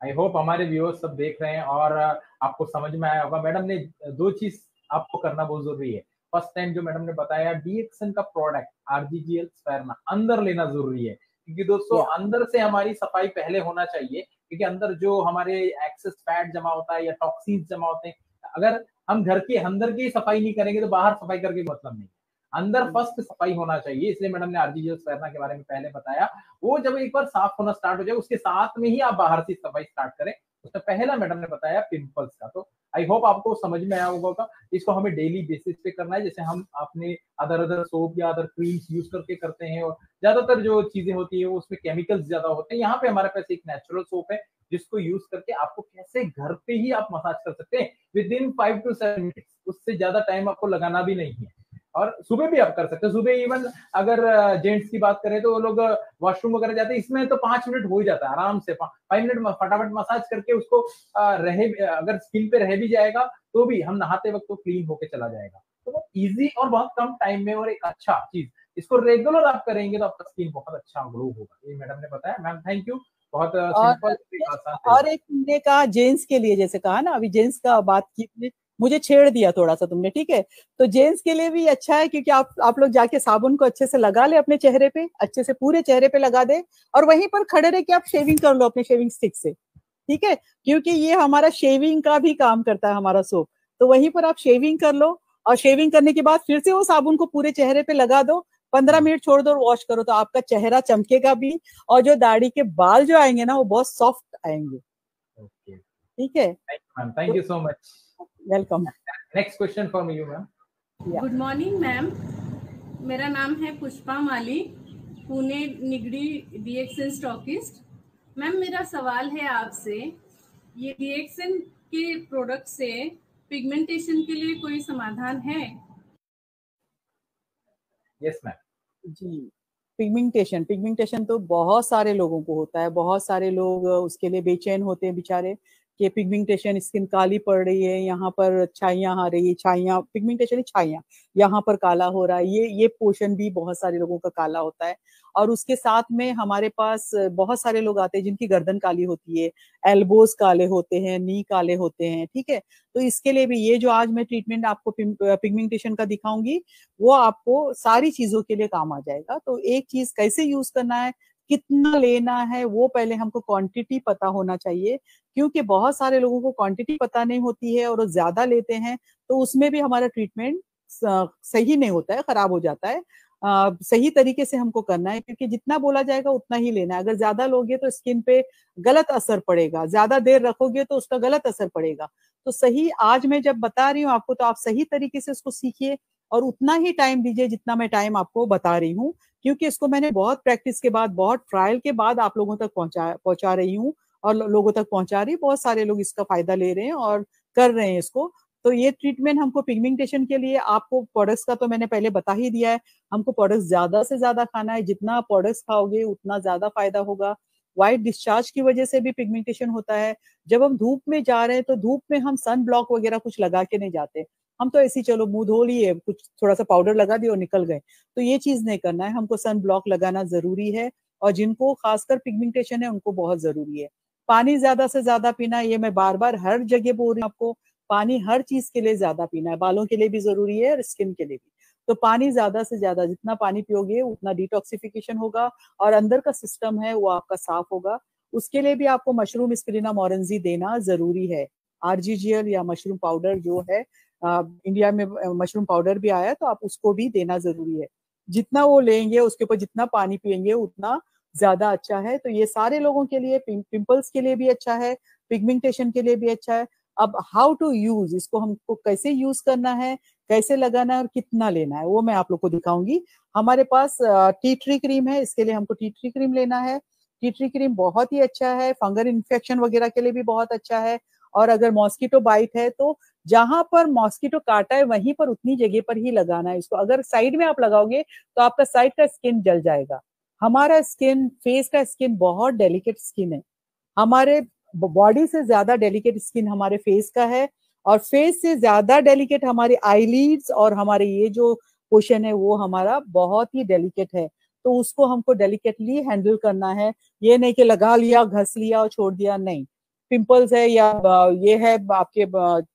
आई होप हमारे व्यूअर्स सब देख रहे हैं और आपको समझ में आया होगा। मैडम ने दो चीज आपको करना बहुत जरूरी है। फर्स्ट टाइम जो मैडम ने बताया, डीएक्सन का प्रोडक्ट आरजीजीएल स्फेरना अंदर लेना जरूरी है, क्योंकि दोस्तों अंदर से हमारी सफाई पहले होना चाहिए, क्योंकि अंदर जो हमारे एक्सेस फैट जमा होता है या टॉक्सिन्स जमा होते हैं, अगर हम घर के अंदर की सफाई नहीं करेंगे तो बाहर सफाई करके मतलब नहीं। अंदर फर्स्ट सफाई होना चाहिए, इसलिए मैडम ने आरजीजीएल स्फेरना के बारे में पहले बताया। वो जब एक बार साफ होना स्टार्ट हो जाए, उसके साथ में ही आप बाहर से सफाई स्टार्ट करें। उसमें पहला मैडम ने बताया पिंपल्स का, तो आई होप आपको समझ में आया होगा। इसको हमें डेली बेसिस पे करना है, जैसे हम अपने अदर सोप या अदर क्रीम्स यूज करके करते हैं, और ज्यादातर जो चीजें होती है वो उसमें केमिकल्स ज्यादा होते हैं। यहाँ पे हमारे पास एक नेचुरल सोप है, जिसको यूज करके आपको कैसे घर पे ही आप मसाज कर सकते हैं विद इन 5 to 7 मिनट। उससे ज्यादा टाइम आपको लगाना भी नहीं है, और सुबह भी आप कर सकते हैं। सुबह इवन अगर जेंट्स की बात करें तो वो लोग वॉशरूम वगैरह जाते हैं, इसमें तो 5 मिनट हो ही जाता है आराम से। 5 मिनट फटाफट मसाज करके उसको अगर स्किन पे रह भी जाएगा तो भी हम नहाते वक्त तो क्लीन होके चला जाएगा। तो बहुत इजी और बहुत कम टाइम में, और एक अच्छा चीज, इसको रेगुलर आप करेंगे तो आपका स्किन बहुत अच्छा ग्लो होगा। ये मैडम ने बताया। मैम थैंक यू, बहुत सिंपल आसान। और एक तुमने कहा जेंट्स के लिए, जैसे कहा ना अभी जेंट्स का बात की, मुझे छेड़ दिया थोड़ा सा तुमने, ठीक है, तो जेंट्स के लिए भी अच्छा है, क्योंकि आप लोग जाके साबुन को अच्छे से लगा ले अपने चेहरे पे, अच्छे से पूरे चेहरे पे लगा दे, और वहीं पर खड़े रह के आप शेविंग कर लो अपने शेविंग स्टिक से, ठीक है, क्योंकि ये हमारा शेविंग का भी काम करता है हमारा सोप। तो वहीं पर आप शेविंग कर लो, और शेविंग करने के बाद फिर से वो साबुन को पूरे चेहरे पे लगा दो, 15 मिनट छोड़ दो और वॉश करो, तो आपका चेहरा चमकेगा भी, और जो दाढ़ी के बाल जो आएंगे ना वो बहुत सॉफ्ट आएंगे। ओके, ठीक है, thank you so much, welcome. Next question from you ma'am. Good morning ma'am, मेरा नाम है पुष्पा माली, पुणे निगड़ी डीएक्सन स्टॉकिस्ट। मैम मेरा सवाल है आपसे, ये डीएक्सन के प्रोडक्ट से पिगमेंटेशन के लिए कोई समाधान है? Yes ma'am. जी, पिगमेंटेशन तो बहुत सारे लोगों को होता है, बहुत सारे लोग उसके लिए बेचैन होते हैं बेचारे, कि पिगमेंटेशन, स्किन काली पड़ रही है, यहाँ पर छाइयाँ आ रही है, छाइयाँ पिगमेंटेशन छाइयाँ, यहाँ पर काला हो रहा है, ये पोर्शन भी बहुत सारे लोगों का काला होता है। और उसके साथ में हमारे पास बहुत सारे लोग आते हैं जिनकी गर्दन काली होती है, एल्बोज काले होते हैं, नी काले होते हैं, ठीक है। तो इसके लिए भी ये जो आज मैं ट्रीटमेंट आपको पिगमेंटेशन का दिखाऊंगी, वो आपको सारी चीजों के लिए काम आ जाएगा। तो एक चीज कैसे यूज करना है, कितना लेना है, वो पहले हमको क्वांटिटी पता होना चाहिए, क्योंकि बहुत सारे लोगों को क्वांटिटी पता नहीं होती है और वो ज्यादा लेते हैं, तो उसमें भी हमारा ट्रीटमेंट सही नहीं होता है, खराब हो जाता है। सही तरीके से हमको करना है, क्योंकि जितना बोला जाएगा उतना ही लेना है। अगर ज्यादा लोगे तो स्किन पे गलत असर पड़ेगा, ज्यादा देर रखोगे तो उसका गलत असर पड़ेगा। तो सही आज मैं जब बता रही हूँ आपको, तो आप सही तरीके से उसको सीखिए और उतना ही टाइम दीजिए जितना मैं टाइम आपको बता रही हूँ, क्योंकि इसको मैंने बहुत प्रैक्टिस के बाद, बहुत ट्रायल के बाद आप लोगों तक पहुंचा रही हूँ, और लोगों तक पहुंचा रही, बहुत सारे लोग इसका फायदा ले रहे हैं और कर रहे हैं इसको। तो ये ट्रीटमेंट हमको पिगमेंटेशन के लिए, आपको प्रोडक्ट्स का तो मैंने पहले बता ही दिया है, हमको प्रोडक्ट्स ज्यादा से ज्यादा खाना है, जितना प्रोडक्ट्स खाओगे उतना ज्यादा फायदा होगा। व्हाइट डिस्चार्ज की वजह से भी पिगमेंटेशन होता है। जब हम धूप में जा रहे हैं तो धूप में हम सन ब्लॉक वगैरह कुछ लगा के नहीं जाते, हम तो ऐसे ही चलो मुंह धो लिए, कुछ थोड़ा सा पाउडर लगा दिया और निकल गए, तो ये चीज नहीं करना है, हमको सन ब्लॉक लगाना जरूरी है। और जिनको खासकर पिगमेंटेशन है उनको बहुत जरूरी है। पानी ज्यादा से ज्यादा पीना, ये मैं बार बार हर जगह बोल रही हूँ आपको, पानी हर चीज के लिए ज्यादा पीना है, बालों के लिए भी जरूरी है और स्किन के लिए भी। तो पानी ज्यादा से ज्यादा, जितना पानी पियोगे उतना डिटॉक्सिफिकेशन होगा और अंदर का सिस्टम है वो आपका साफ होगा। उसके लिए भी आपको मशरूम स्पिरुलिना ऑरेंजी देना जरूरी है। आरजीजीएल या मशरूम पाउडर जो है, इंडिया में मशरूम पाउडर भी आया, तो आप उसको भी देना जरूरी है। जितना वो लेंगे, उसके ऊपर जितना पानी पियेंगे उतना ज्यादा अच्छा है। तो ये सारे लोगों के लिए, पिंपल्स के लिए भी अच्छा है, पिगमेंटेशन के लिए भी अच्छा है। अब हाउ टू यूज, इसको हमको कैसे यूज करना है, कैसे लगाना है और कितना लेना है, वो मैं आप लोग को दिखाऊंगी। हमारे पास टी ट्री क्रीम है, इसके लिए हमको टी ट्री क्रीम लेना है। टी ट्री क्रीम बहुत ही अच्छा है, फंगल इन्फेक्शन वगैरह के लिए भी बहुत अच्छा है। और अगर मॉस्किटो बाइट है तो जहां पर मॉस्किटो काटा है वहीं पर उतनी जगह पर ही लगाना है इसको। अगर साइड में आप लगाओगे तो आपका साइड का स्किन जल जाएगा। हमारा स्किन, फेस का स्किन बहुत डेलिकेट स्किन है, हमारे बॉडी से ज्यादा डेलिकेट स्किन हमारे फेस का है, और फेस से ज्यादा डेलिकेट हमारे आईलिड्स और हमारे ये जो पोर्शन है वो हमारा बहुत ही डेलिकेट है, तो उसको हमको डेलिकेटली हैंडल करना है। ये नहीं कि लगा लिया, घस लिया और छोड़ दिया, नहीं। पिंपल्स है या ये है आपके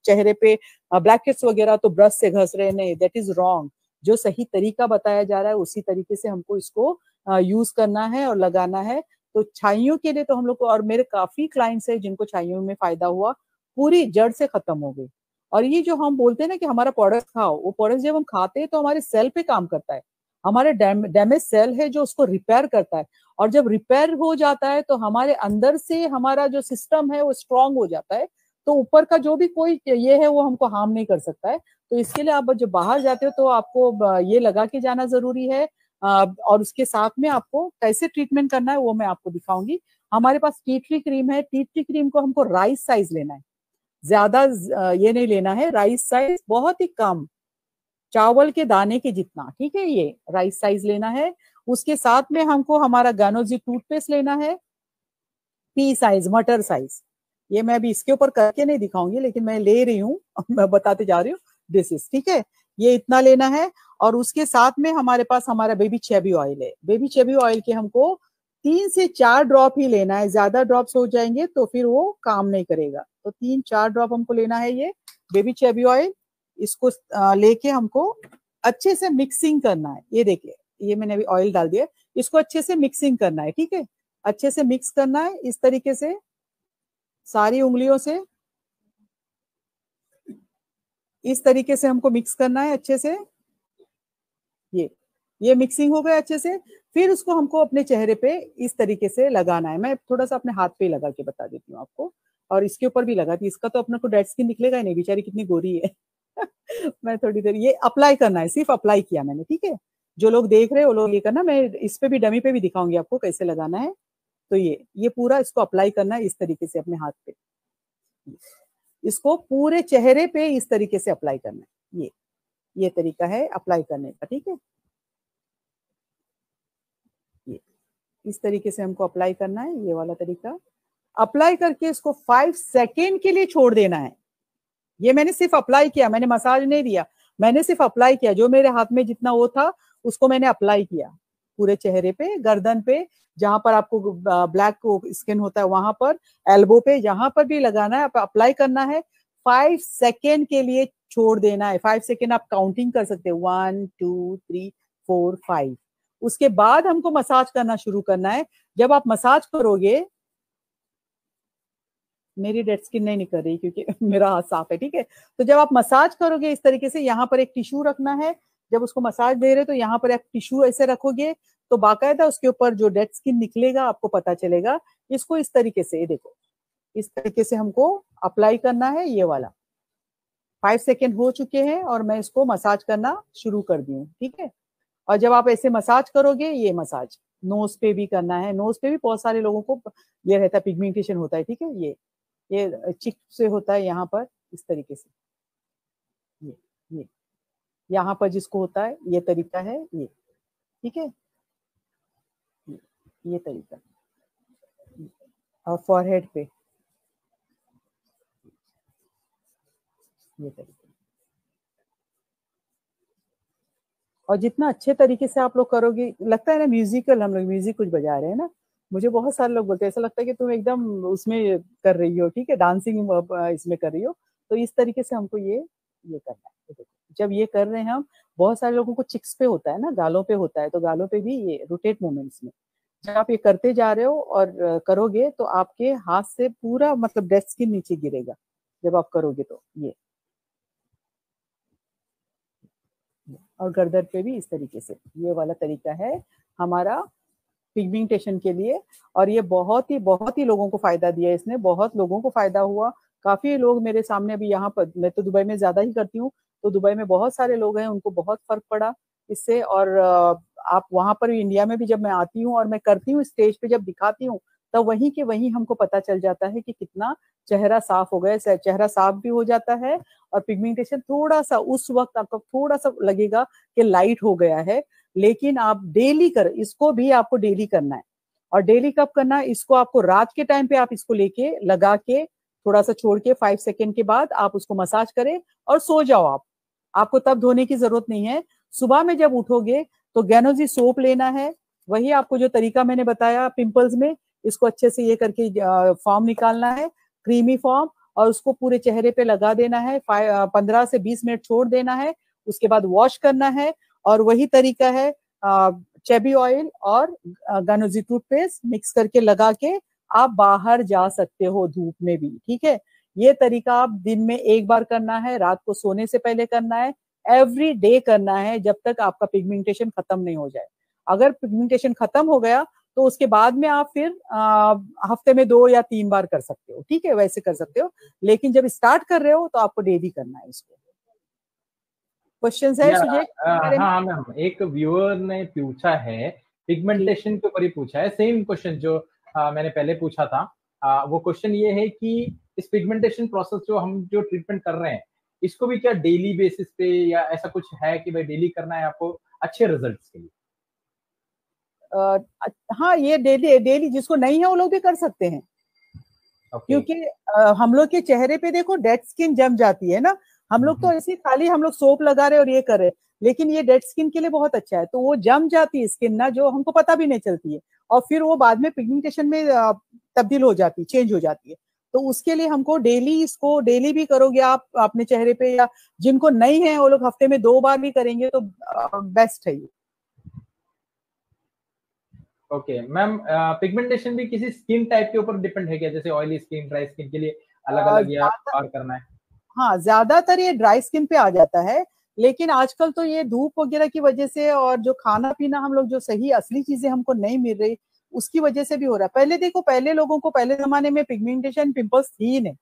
चेहरे पे ब्लैकहेड्स वगैरह, तो ब्रश से घस रहे, नहीं, दैट इज रॉन्ग। जो सही तरीका बताया जा रहा है उसी तरीके से हमको इसको यूज करना है और लगाना है। तो छाइयों के लिए तो हम लोग को, और मेरे काफी क्लाइंट्स है जिनको छाइयों में फायदा हुआ, पूरी जड़ से खत्म हो गई। और ये जो हम बोलते हैं ना कि हमारा प्रोडक्ट खाओ, वो प्रोडक्ट जब हम खाते हैं तो हमारे सेल पे काम करता है, हमारे डैमेज सेल है जो उसको रिपेयर करता है। और जब रिपेयर हो जाता है तो हमारे अंदर से हमारा जो सिस्टम है वो स्ट्रांग हो जाता है, तो ऊपर का जो भी कोई ये है वो हमको हार्म नहीं कर सकता है। तो इसके लिए आप जब बाहर जाते हो तो आपको ये लगा के जाना जरूरी है। और उसके साथ में आपको कैसे ट्रीटमेंट करना है वो मैं आपको दिखाऊंगी। हमारे पास टी ट्री क्रीम है। टी ट्री क्रीम को हमको राइस साइज लेना है, ज्यादा ये नहीं लेना है, राइस साइज बहुत ही कम, चावल के दाने के जितना, ठीक है, ये राइस साइज लेना है। उसके साथ में हमको हमारा गानोजी टूथपेस्ट लेना है, पी साइज, मटर साइज। ये मैं अभी इसके ऊपर करके नहीं दिखाऊंगी, लेकिन मैं ले रही हूँ, मैं बताते जा रही हूँ, दिस इज, ठीक है, ये इतना लेना है। और उसके साथ में हमारे पास हमारा बेबी चेबी ऑयल है। बेबी चेबी ऑयल के हमको 3 से 4 ड्रॉप ही लेना है, ज्यादा ड्रॉप्स हो जाएंगे तो फिर वो काम नहीं करेगा। तो 3-4 ड्रॉप हमको लेना है ये बेबी चेबी ऑयल। इसको लेके हमको अच्छे से मिक्सिंग करना है। ये देखिए, ये मैंने अभी ऑयल डाल दिया, इसको अच्छे से मिक्सिंग करना है, ठीक है, अच्छे से मिक्स करना है इस तरीके से सारी उंगलियों से, इस तरीके से हमको मिक्स करना है अच्छे से। ये मिक्सिंग हो गया अच्छे से। फिर उसको हमको अपने चेहरे पे इस तरीके से लगाना है। मैं थोड़ा सा अपने हाथ पे लगा के बता देती हूँ आपको, और इसके ऊपर भी लगाती। इसका तो अपने को डेड स्किन निकलेगा ही नहीं, बेचारी कितनी गोरी है। मैं थोड़ी देर, ये अप्लाई करना है, सिर्फ अप्लाई किया मैंने, ठीक है। जो लोग देख रहे हैं वो लोग ये करना, मैं इस पे भी डमी पे भी दिखाऊंगी आपको कैसे लगाना है। तो ये पूरा इसको अप्लाई करना है इस तरीके से अपने हाथ पे, इसको पूरे चेहरे पे इस तरीके से अप्लाई करना है। ये तरीका है अप्लाई करने का, ठीक है। ये इस तरीके से हमको अप्लाई करना है, ये वाला तरीका अप्लाई करके इसको 5 सेकेंड के लिए छोड़ देना है। ये मैंने सिर्फ अप्लाई किया, मैंने मसाज नहीं दिया, मैंने सिर्फ अप्लाई किया। जो मेरे हाथ में जितना वो था उसको मैंने अप्लाई किया पूरे चेहरे पे, गर्दन पे, जहां पर आपको ब्लैक स्किन होता है वहां पर, एल्बो पे, जहां पर भी लगाना है अप्लाई करना है। 5 सेकेंड के लिए छोड़ देना है। 5 सेकेंड आप काउंटिंग कर सकते हैं, 1 2 3 4 5। उसके बाद हमको मसाज करना शुरू करना है। जब आप मसाज करोगे, मेरी डेड स्किन नहीं निकल रही क्योंकि मेरा हाथ साफ है, ठीक है। तो जब आप मसाज करोगे इस तरीके से, यहाँ पर एक टिश्यू रखना है। जब उसको मसाज दे रहे तो यहाँ पर एक टिश्यू ऐसे रखोगे तो बाकायदा उसके ऊपर जो डेड स्किन निकलेगा आपको पता चलेगा। इसको इस तरीके से, ये देखो, इस तरीके से हमको अप्लाई करना है। ये वाला 5 सेकेंड हो चुके हैं और मैं इसको मसाज करना शुरू कर दी हूँ, ठीक है। और जब आप ऐसे मसाज करोगे, ये मसाज नोज पे भी करना है। नोज पे भी बहुत सारे लोगों को ये रहता है, पिगमेंटेशन होता है, ठीक है। ये चिक से होता है यहाँ पर इस तरीके से, ये यहाँ पर जिसको होता है, ये तरीका है ये, ठीक है, ये तरीका। और फॉरहेड पे ये तरीका। और जितना अच्छे तरीके से आप लोग करोगे, लगता है ना म्यूजिकल, हम लोग म्यूजिक कुछ बजा रहे हैं ना। मुझे बहुत सारे लोग बोलते हैं, ऐसा लगता है कि तुम एकदम उसमें कर रही हो, ठीक है, डांसिंग इसमें कर रही हो। तो इस तरीके से हमको ये करना है। देखो, जब ये कर रहे हैं हम, बहुत सारे लोगों को चिक्स पे होता है ना, गालों पे होता है, तो गालों पे भी ये रोटेट मूवमेंट्स में जब आप ये करते जा रहे हो और करोगे तो आपके हाथ से पूरा मतलब डेड स्किन नीचे गिरेगा जब आप करोगे तो। ये और गर्दन पे भी इस तरीके से, ये वाला तरीका है हमारा पिगमेंटेशन के लिए। और ये बहुत ही लोगों को फायदा दिया, इसने बहुत लोगों को फायदा हुआ। काफी लोग मेरे सामने अभी यहाँ पर, मैं तो दुबई में ज्यादा ही करती हूँ, तो दुबई में बहुत सारे लोग हैं, उनको बहुत फर्क पड़ा इससे। और आप वहां पर इंडिया में भी जब मैं आती हूँ और मैं करती हूँ स्टेज पे, जब दिखाती हूँ, तब वहीं के वहीं हमको पता चल जाता है कि कितना चेहरा साफ हो गया। चेहरा साफ भी हो जाता है और पिगमेंटेशन थोड़ा सा उस वक्त आपको थोड़ा सा लगेगा कि लाइट हो गया है, लेकिन आप डेली इसको भी आपको डेली करना है। और डेली कब करना है? इसको आपको रात के टाइम पे आप इसको लेके लगा के थोड़ा सा छोड़ के 5 सेकेंड के बाद आप उसको मसाज करें और सो जाओ। आपको तब धोने की जरूरत नहीं है। सुबह में जब उठोगे तो गैनोजी सोप लेना है, वही आपको जो तरीका मैंने बताया पिंपल्स में, इसको अच्छे से ये करके फॉर्म निकालना है, क्रीमी फॉर्म, और उसको पूरे चेहरे पे लगा देना है, 15 से 20 मिनट छोड़ देना है, उसके बाद वॉश करना है। और वही तरीका है, चेबी ऑयल और गैनोजी टूथपेस्ट मिक्स करके लगा के आप बाहर जा सकते हो धूप में भी, ठीक है। ये तरीका आप दिन में एक बार करना है, रात को सोने से पहले करना है, एवरी डे करना है, जब तक आपका पिगमेंटेशन खत्म नहीं हो जाए। अगर पिगमेंटेशन खत्म हो गया तो उसके बाद में आप फिर हफ्ते में 2 या 3 बार कर सकते हो, ठीक है, वैसे कर सकते हो। लेकिन जब स्टार्ट कर रहे हो तो आपको डेली करना है इसको। क्वेश्चन है सुजय? हाँ मैम, एक व्यूअर ने पूछा है, पिगमेंटेशन के ऊपर ही पूछा है, सेम क्वेश्चन जो मैंने पहले पूछा था। वो क्वेश्चन ये है कि इस पिगमेंटेशन प्रोसेस जो हम जो ट्रीटमेंट कर रहे हैं, इसको भी क्या डेली बेसिस पे या ऐसा कुछ है कि भाई डेली करना है आपको अच्छे रिजल्ट्स के लिए? हाँ, ये डेली जिसको नहीं है वो लोग भी कर सकते हैं। क्योंकि हम लोग के चेहरे पे देखो डेड स्किन जम जाती है ना, हम लोग तो ऐसे खाली हम लोग सोप लगा रहे और ये कर रहे, लेकिन ये डेड स्किन के लिए बहुत अच्छा है। तो वो जम जाती है स्किन ना, जो हमको पता भी नहीं चलती है, और फिर वो बाद में पिगमेंटेशन में तब्दील हो जाती है, चेंज हो जाती है। तो उसके लिए हमको डेली, इसको डेली भी करोगे आप अपने चेहरे पे, या जिनको नहीं है वो लोग हफ्ते में 2 बार भी करेंगे तो बेस्ट है ये। ओके मैम, पिगमेंटेशन भी किसी स्किन टाइप के ऊपर डिपेंड है क्या? जैसे ऑयली स्किन, ड्राई स्किन के लिए अलग अलग या और करना है? हाँ, ज्यादातर ये ड्राई स्किन पे आ जाता है, लेकिन आजकल तो ये धूप वगैरह की वजह से और जो खाना पीना हम लोग जो सही असली चीजें हमको नहीं मिल रही, उसकी वजह से भी हो रहा है। पहले देखो, पहले लोगों को पहले जमाने में पिगमेंटेशन पिंपल्स थी ही नहीं,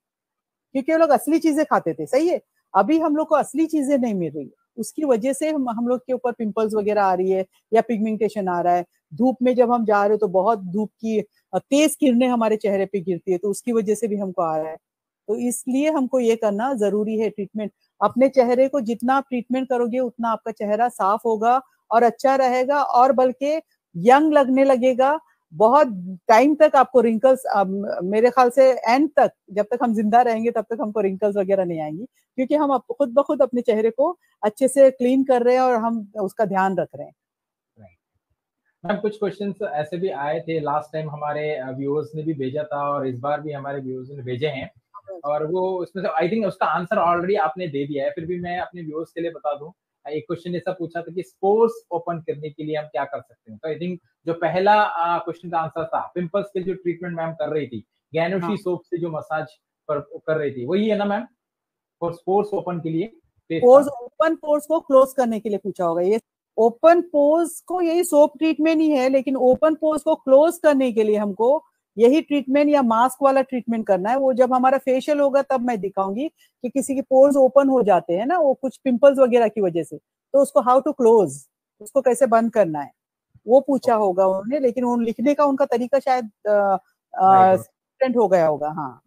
क्योंकि वो लोग असली चीजें खाते थे, सही है। अभी हम लोग को असली चीजें नहीं मिल रही, उसकी वजह से हम लोग के ऊपर पिंपल्स वगैरह आ रही है या पिगमेंटेशन आ रहा है। धूप में जब हम जा रहे हो तो बहुत धूप की तेज किरणें हमारे चेहरे पे गिरती है, तो उसकी वजह से भी हमको आ रहा है। तो इसलिए हमको ये करना जरूरी है, ट्रीटमेंट। अपने चेहरे को जितना आप ट्रीटमेंट करोगे उतना आपका चेहरा साफ होगा और अच्छा रहेगा, और बल्कि यंग लगने लगेगा। बहुत टाइम तक आपको रिंकल्स, मेरे ख्याल से एंड तक, जब तक हम जिंदा रहेंगे तब तक हमको रिंकल्स वगैरह नहीं आएंगी, क्योंकि हम खुद ब खुद अपने चेहरे को अच्छे से क्लीन कर रहे हैं और हम उसका ध्यान रख रहे हैं। मैम, कुछ क्वेश्चंस ऐसे भी आए थे, लास्ट टाइम हमारे व्यूअर्स ने भी भेजा था और इस बार भी हमारे व्यूअर्स ने भेजे हैं, और वो उसमें से आई थिंक उसका आंसर ऑलरेडी आपने दे दिया है, फिर भी मैं अपने व्यूअर्स के लिए बता दूं। एक क्वेश्चन ऐसा पूछा था कि स्पोर्स ओपन करने के लिए हम क्या कर सकते हैं। तो आई थिंक जो पहला क्वेश्चन का आंसर था, पिंपल्स के जो ट्रीटमेंट मैम कर रही थी, गैनोशी सोप से जो मसाज कर रही थी, वही है ना मैम? और स्पोर्स ओपन के लिए, पोर्स ओपन, पोर्स को क्लोज करने के लिए पूछा होगा ये। ओपन पोर्स को यही सोप ट्रीटमेंट ही है, लेकिन ओपन पोर्स को क्लोज करने के लिए हमको यही ट्रीटमेंट या मास्क वाला ट्रीटमेंट करना है। वो जब हमारा फेशियल होगा तब मैं दिखाऊंगी कि किसी के पोर्स ओपन हो जाते हैं ना, वो कुछ पिंपल्स वगैरह की वजह से, तो उसको हाउ टू क्लोज, उसको कैसे बंद करना है, वो पूछा होगा उन्होंने। लेकिन उन लिखने का उनका तरीका शायद डिफरेंट हो गया होगा। हाँ,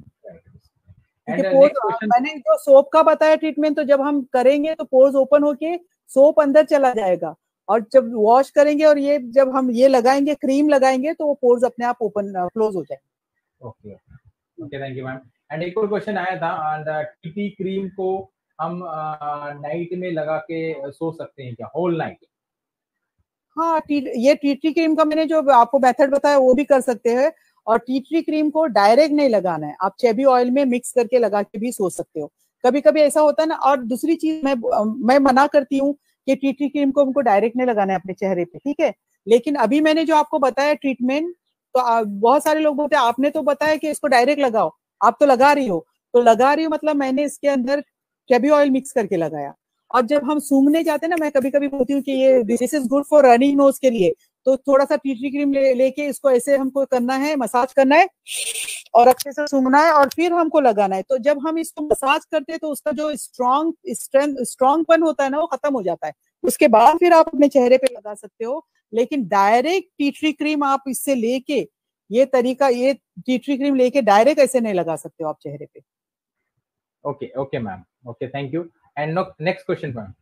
क्योंकि मैंने जो सोप का बताया ट्रीटमेंट, तो जब हम करेंगे तो पोर्स ओपन होके सोप अंदर चला जाएगा, और जब वॉश करेंगे और ये जब हम ये लगाएंगे, क्रीम लगाएंगे, तो वो पोर्स अपने आप ओपन क्लोज हो जाएंगे। Okay, thank you ma'am. And एक और क्वेश्चन आया था, एंड टीटी क्रीम को हम नाइट में लगा के सो सकते हैं क्या, होल नाइट? हाँ, ये टी क्रीम का मैंने जो आपको मेथड बताया वो भी कर सकते हैं, और टी ट्री क्रीम को डायरेक्ट नहीं लगाना है, आप चेबी ऑयल में मिक्स करके लगा के भी सो सकते हो। कभी कभी ऐसा होता है ना। और दूसरी चीज मैं मना करती हूँ कि टी ट्री क्रीम को हमको डायरेक्ट नहीं लगाना है अपने चेहरे पे, ठीक है। लेकिन अभी मैंने जो आपको बताया ट्रीटमेंट, तो बहुत सारे लोग बोलते हैं आपने तो बताया कि इसको डायरेक्ट लगाओ, आप तो लगा रही हो। तो लगा रही हो मतलब मैंने इसके अंदर चेबी ऑयल मिक्स करके लगाया। और जब हम सूंघने जाते हैं ना, मैं कभी कभी बोलती हूँ कि ये this is good for running nose के लिए, तो थोड़ा सा टी ट्री क्रीम लेके इसको ऐसे हमको करना है, मसाज करना है और अच्छे से सूंघना है और फिर हमको लगाना है। तो जब हम इसको मसाज करते हैं तो उसका जो स्ट्रॉन्गपन होता है ना, वो खत्म हो जाता है। उसके बाद फिर आप अपने चेहरे पे लगा सकते हो। लेकिन डायरेक्ट टी ट्री क्रीम आप इससे लेके, ये तरीका, ये टी ट्री क्रीम लेके डायरेक्ट ऐसे नहीं लगा सकते हो आप चेहरे पे। Okay ma'am, okay, thank you. And next question ma'am.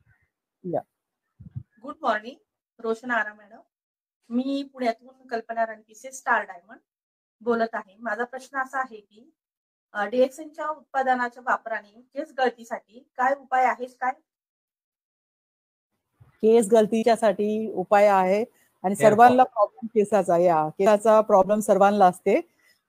Good morning, Roshan Ara madam. मी पुण्यातून कल्पना रणपिसे, स्टार डायमंड बोलत आहे। माझा प्रश्न असा आहे की डीएक्सएनच्या उत्पादनाच्या वापराने केस गळतीसाठी काय उपाय आहेत काय? केस गळतीच्यासाठी उपाय आहे आणि सर्वांना प्रॉब्लेम केसाचा, या केसाचा प्रॉब्लम सर्वांना असते,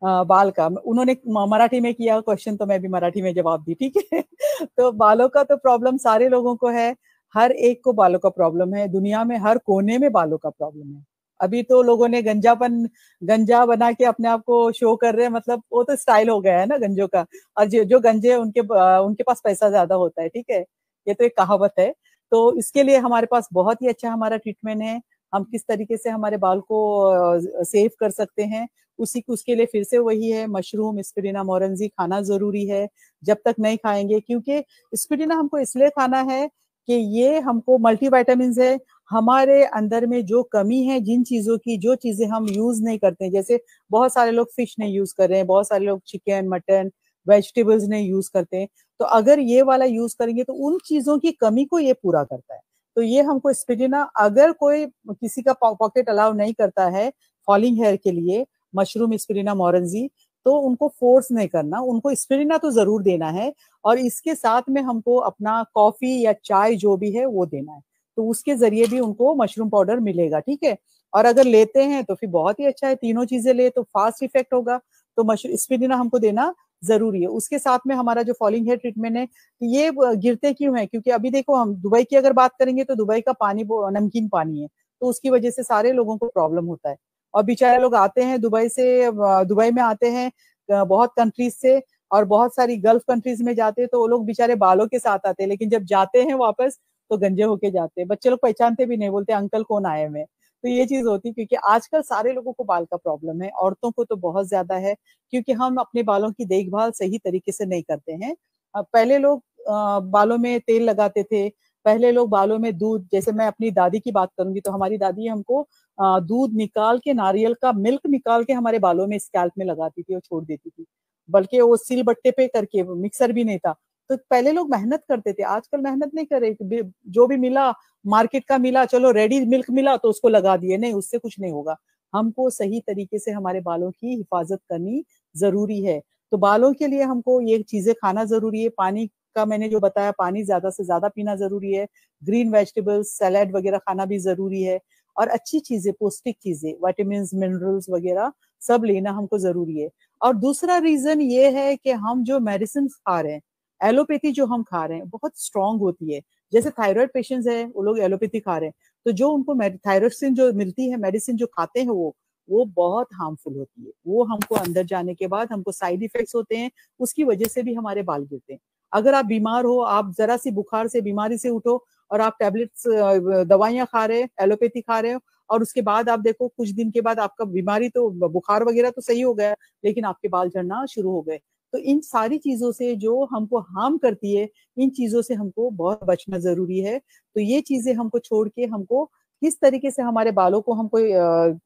बाल का। उन्होंने मराठी में किया क्वेश्चन तो मैं भी मराठी में जवाब दी, ठीक है। तो बालों का तो प्रॉब्लम सारे लोगों को है, हर एक को बालों का प्रॉब्लम है, दुनिया में हर कोने में बालों का प्रॉब्लम है। अभी तो लोगों ने गंजा बना के अपने आप को शो कर रहे हैं, मतलब वो तो स्टाइल हो गया है ना गंजों का। और जो गंजे उनके पास पैसा ज्यादा होता है, ठीक है, ये तो एक कहावत है। तो इसके लिए हमारे पास बहुत ही अच्छा हमारा ट्रीटमेंट है। हम किस तरीके से हमारे बाल को सेव कर सकते हैं, उसके लिए फिर से वही है, मशरूम, स्पिरुलिना मोरंजी खाना जरूरी है जब तक नहीं खाएंगे, क्योंकि स्पिरुलिना हमको इसलिए खाना है कि ये हमको मल्टीविटामिन्स है। हमारे अंदर में जो कमी है, जिन चीजों की, जो चीजें हम यूज नहीं करते, जैसे बहुत सारे लोग फिश नहीं यूज कर रहे हैं, बहुत सारे लोग चिकन, मटन, वेजिटेबल्स नहीं यूज करते, तो अगर ये वाला यूज करेंगे तो उन चीजों की कमी को ये पूरा करता है। तो ये हमको स्पिरुलिना, अगर कोई किसी का पॉकेट अलाउ नहीं करता है फॉलिंग हेयर के लिए मशरूम स्पिरुलिना मोरंजी, तो उनको फोर्स नहीं करना, उनको स्पिरुलिना तो जरूर देना है, और इसके साथ में हमको अपना कॉफी या चाय जो भी है वो देना है, तो उसके जरिए भी उनको मशरूम पाउडर मिलेगा, ठीक है। और अगर लेते हैं तो फिर बहुत ही अच्छा है, तीनों चीजें ले तो फास्ट इफेक्ट होगा, तो मशरूम स्पिरुलिना हमको देना जरूरी है। उसके साथ में हमारा जो फॉलिंग हेयर ट्रीटमेंट है, ये गिरते क्यों है, क्योंकि अभी देखो हम दुबई की अगर बात करेंगे तो दुबई का पानी नमकीन पानी है, तो उसकी वजह से सारे लोगों को प्रॉब्लम होता है। और बेचारे लोग आते हैं दुबई में आते हैं बहुत कंट्रीज से, और बहुत सारी गल्फ कंट्रीज में जाते हैं, तो वो लोग बेचारे बालों के साथ आते हैं, लेकिन जब जाते हैं वापस तो गंजे होके जाते हैं। बच्चे लोग पहचानते भी नहीं, बोलते अंकल कौन आए हुए। तो ये चीज होती है, क्योंकि आजकल सारे लोगों को बाल का प्रॉब्लम है, औरतों को तो बहुत ज्यादा है, क्योंकि हम अपने बालों की देखभाल सही तरीके से नहीं करते हैं। पहले लोग बालों में तेल लगाते थे, पहले लोग बालों में दूध, जैसे मैं अपनी दादी की बात करूंगी तो हमारी दादी हमको दूध निकाल के, नारियल का मिल्क निकाल के हमारे बालों में, स्कैल्प में लगाती थी और छोड़ देती थी, बल्कि वो सिल बट्टे पे करके, मिक्सर भी नहीं था। तो पहले लोग मेहनत करते थे, आजकल मेहनत नहीं कर रहे, जो भी मिला मार्केट का मिला, चलो रेडी मिल्क मिला तो उसको लगा दिए, नहीं, उससे कुछ नहीं होगा। हमको सही तरीके से हमारे बालों की हिफाजत करनी जरूरी है। तो बालों के लिए हमको ये चीजें खाना जरूरी है। पानी का मैंने जो बताया, पानी ज्यादा से ज्यादा पीना जरूरी है, ग्रीन वेजिटेबल्स, सैलेड वगैरह खाना भी जरूरी है, और अच्छी चीजें, पौष्टिक चीजें, विटामिन, मिनरल्स वगैरह सब लेना हमको जरूरी है। और दूसरा रीजन ये है कि हम जो मेडिसिन खा रहे हैं, एलोपैथी जो हम खा रहे हैं बहुत स्ट्रांग होती है। जैसे थायराइड पेशेंट्स है, वो लोग एलोपैथी खा रहे हैं, तो जो उनको थायरोक्सिन जो मिलती है, मेडिसिन जो खाते हैं, वो बहुत हार्मफुल होती है। वो हमको अंदर जाने के बाद हमको साइड इफेक्ट्स होते हैं, उसकी वजह से भी हमारे बाल गिरते हैं। अगर आप बीमार हो, आप जरा सी बुखार से, बीमारी से उठो और आप टैबलेट्स, दवाइयां खा रहे हैं, एलोपैथी खा रहे हो, और उसके बाद आप देखो कुछ दिन के बाद आपका बीमारी तो, बुखार वगैरह तो सही हो गया, लेकिन आपके बाल झड़ना शुरू हो गए। तो इन सारी चीजों से जो हमको हार्म करती है, इन चीजों से हमको बहुत बचना जरूरी है। तो ये चीजें हमको छोड़ के हमको किस तरीके से हमारे बालों को हमको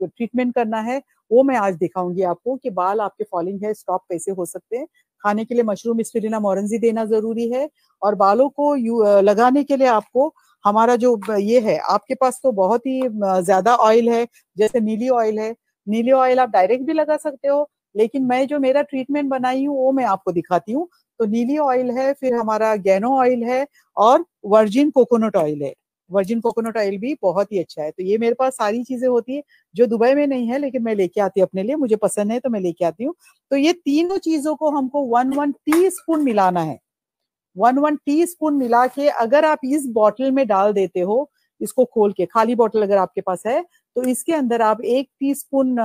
ट्रीटमेंट करना है, वो मैं आज दिखाऊंगी आपको, कि बाल आपके फॉलिंग हेयर स्टॉप कैसे हो सकते हैं। खाने के लिए मशरूम स्पिरुलिना मोरंजी देना जरूरी है, और बालों को लगाने के लिए आपको हमारा जो ये है, आपके पास तो बहुत ही ज्यादा ऑयल है, जैसे नीली ऑयल है, नीली ऑयल आप डायरेक्ट भी लगा सकते हो, लेकिन मैं जो मेरा ट्रीटमेंट बनाई हूँ वो मैं आपको दिखाती हूँ। तो नीली ऑयल है, फिर हमारा गैनो ऑयल है, और वर्जिन कोकोनट ऑयल है। वर्जिन कोकोनट ऑयल भी बहुत ही अच्छा है। तो ये मेरे पास सारी चीजें होती है जो दुबई में नहीं है, लेकिन मैं लेके आती हूँ अपने लिए, मुझे पसंद है तो मैं लेके आती हूँ। तो ये तीनों चीजों को हमको 1 टीस्पून मिलाना है। 1 टीस्पून मिला के अगर आप इस बॉटल में डाल देते हो, इसको खोल के, खाली बॉटल अगर आपके पास है, तो इसके अंदर आप 1 टीस्पून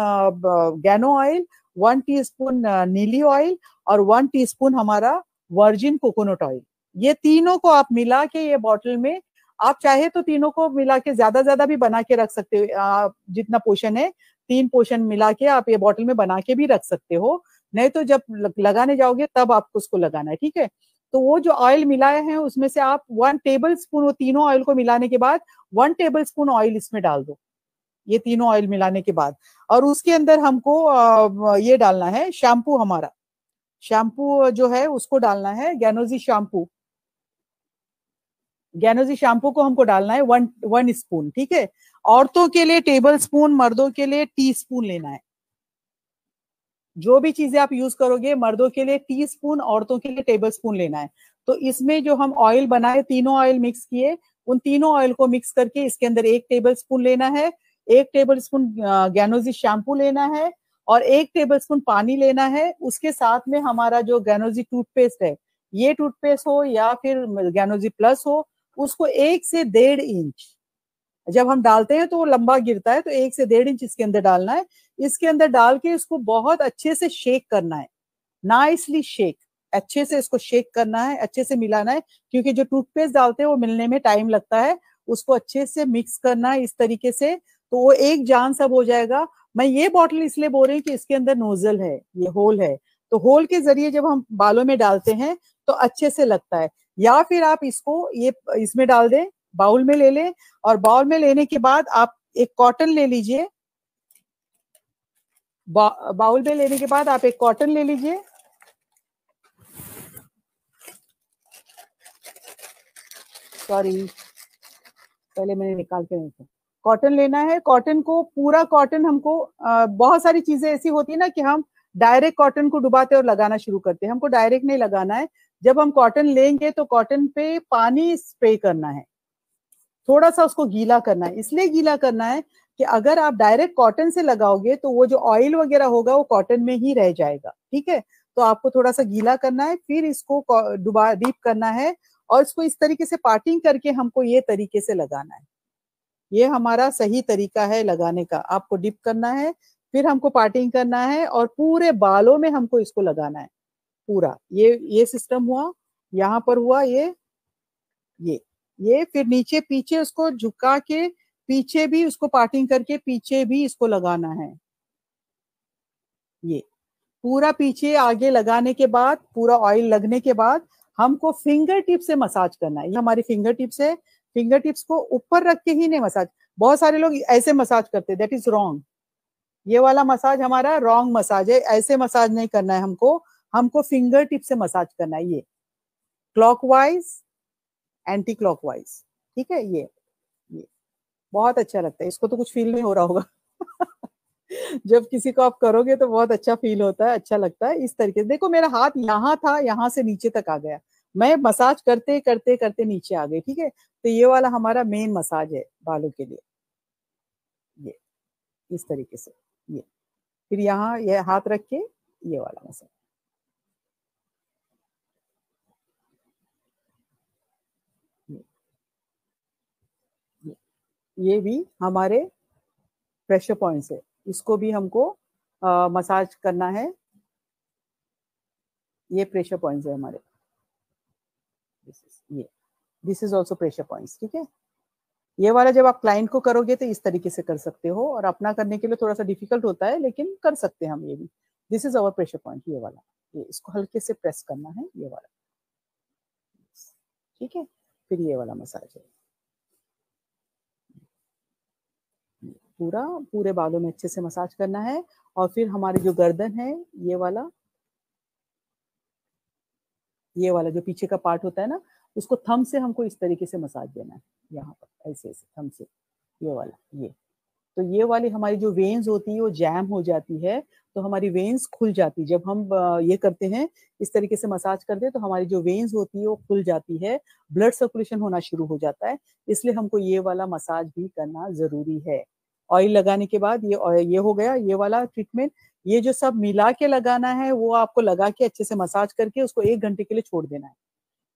गैनो ऑयल, 1 टीस्पून नीली ऑयल, और 1 टीस्पून हमारा वर्जिन कोकोनट ऑयल, ये तीनों को आप मिला के ये बॉटल में, आप चाहे तो तीनों को मिला के ज्यादा भी बना के रख सकते हो, जितना पोर्शन है 3 पोर्शन मिला के आप ये बॉटल में बना के भी रख सकते हो, नहीं तो जब लगाने जाओगे तब आपको उसको लगाना है, ठीक है। तो वो जो ऑयल मिलाए हैं उसमें से आप 1 टेबल स्पून, वो तीनों ऑयल को मिलाने के बाद 1 टेबल स्पून ऑयल इसमें डाल दो, ये तीनों ऑयल मिलाने के बाद। और उसके अंदर हमको ये डालना है शैम्पू, हमारा शैम्पू जो है उसको डालना है, गैनोजी शैम्पू, गैनोजी शैम्पू को हमको डालना है 1 स्पून, ठीक है। औरतों के लिए टेबल स्पून, मर्दों के लिए टीस्पून लेना है। जो भी चीजें आप यूज करोगे, मर्दों के लिए टीस्पून, औरतों के लिए टेबल स्पून लेना है। तो इसमें जो हम ऑयल बनाए, तीनों ऑयल मिक्स किए, उन तीनों ऑयल को मिक्स करके इसके अंदर 1 टेबलस्पून लेना है, 1 टेबलस्पून गैनोजी शैम्पू लेना है और 1 टेबलस्पून पानी लेना है। उसके साथ में हमारा जो गैनोजी टूथपेस्ट है, ये टूथपेस्ट हो या फिर गैनोजी प्लस हो, उसको 1 से 1.5 इंच जब हम डालते हैं तो वो लंबा गिरता है, तो 1 से 1.5 इंच इसके अंदर डालना है। इसके अंदर डाल के इसको बहुत अच्छे से शेक करना है, नाइसली शेक, अच्छे से इसको शेक करना है, अच्छे से मिलाना है, क्योंकि जो टूथपेस्ट डालते हैं वो मिलने में टाइम लगता है। उसको अच्छे से मिक्स करना है इस तरीके से, तो वो एक जान सब हो जाएगा। मैं ये बॉटल इसलिए बोल रही हूँ कि इसके अंदर नोजल है, ये होल है, तो होल के जरिए जब हम बालों में डालते हैं तो अच्छे से लगता है। या फिर आप इसको ये इसमें डाल दें, बाउल में ले लें, और बाउल में लेने के बाद आप एक कॉटन ले लीजिए। बाउल में लेने के बाद आप एक कॉटन ले लीजिए, सॉरी पहले मैंने निकाल के नहीं था। कॉटन लेना है, कॉटन को पूरा कॉटन हमको बहुत सारी चीजें ऐसी होती है ना कि हम डायरेक्ट कॉटन को डुबाते और लगाना शुरू करते हैं, हमको डायरेक्ट नहीं लगाना है। जब हम कॉटन लेंगे तो कॉटन पे पानी स्प्रे करना है, थोड़ा सा उसको गीला करना है। इसलिए गीला करना है कि अगर आप डायरेक्ट कॉटन से लगाओगे तो वो जो ऑयल वगैरह होगा वो कॉटन में ही रह जाएगा, ठीक है। तो आपको थोड़ा सा गीला करना है, फिर इसको डीप करना है और इसको इस तरीके से पार्टिंग करके हमको ये तरीके से लगाना है। ये हमारा सही तरीका है लगाने का। आपको डिप करना है, फिर हमको पार्टिंग करना है और पूरे बालों में हमको इसको लगाना है पूरा। ये सिस्टम हुआ, यहाँ पर हुआ ये फिर नीचे पीछे उसको झुका के पीछे भी उसको पार्टिंग करके पीछे भी इसको लगाना है। ये पूरा पीछे आगे लगाने के बाद, पूरा ऑयल लगने के बाद हमको फिंगर टिप से मसाज करना है। ये हमारी फिंगर टिप्स है, फिंगर टिप्स को ऊपर रख के ही नहीं मसाज। बहुत सारे लोग ऐसे मसाज करते हैं, दैट इज रॉन्ग। ये वाला मसाज हमारा रॉन्ग मसाज है, ऐसे मसाज नहीं करना है हमको फिंगर टिप से मसाज करना है। ये क्लॉकवाइज, एंटी क्लॉकवाइज, ठीक है। ये बहुत अच्छा लगता है, इसको तो कुछ फील नहीं हो रहा होगा जब किसी को आप करोगे तो बहुत अच्छा फील होता है, अच्छा लगता है। इस तरीके से देखो, मेरा हाथ यहाँ था, यहाँ से नीचे तक आ गया, मैं मसाज करते करते करते नीचे आ गई, ठीक है। तो ये वाला हमारा मेन मसाज है बालों के लिए, ये इस तरीके से। ये फिर यहाँ ये हाथ रख के ये वाला मसाज। ये भी हमारे प्रेशर पॉइंट्स है, इसको भी हमको मसाज करना है। ये प्रेशर पॉइंट्स है हमारे, this is also pressure points, ठीक है। ये वाला जब आप क्लाइंट को करोगे तो इस तरीके से कर सकते हो, और अपना करने के लिए थोड़ा सा डिफिकल्ट होता है, लेकिन कर सकते हैं हम ये भी। This is our pressure point, ये वाला, ये इसको हल्के से प्रेस करना है, ये वाला, ठीक है। फिर ये वाला मसाज है, पूरे बालों में अच्छे से मसाज करना है। और फिर हमारी जो गर्दन है, ये वाला जो पीछे का पार्ट होता है ना, उसको थंब से हमको इस तरीके से मसाज देना है, यहाँ पर ऐसे ऐसे थंब से, ये वाला। ये तो ये वाली हमारी जो वेन्स होती है वो जैम हो जाती है, तो हमारी वेन्स खुल जाती है। जब हम ये करते हैं, इस तरीके से मसाज करते हैं, तो हमारी जो वेन्स होती है वो खुल जाती है, ब्लड सर्कुलेशन होना शुरू हो जाता है। इसलिए हमको ये वाला मसाज भी करना जरूरी है। ऑयल लगाने के बाद ये हो गया ये वाला ट्रीटमेंट। ये जो सब मिला के लगाना है वो आपको लगा के अच्छे से मसाज करके उसको 1 घंटे के लिए छोड़ देना है।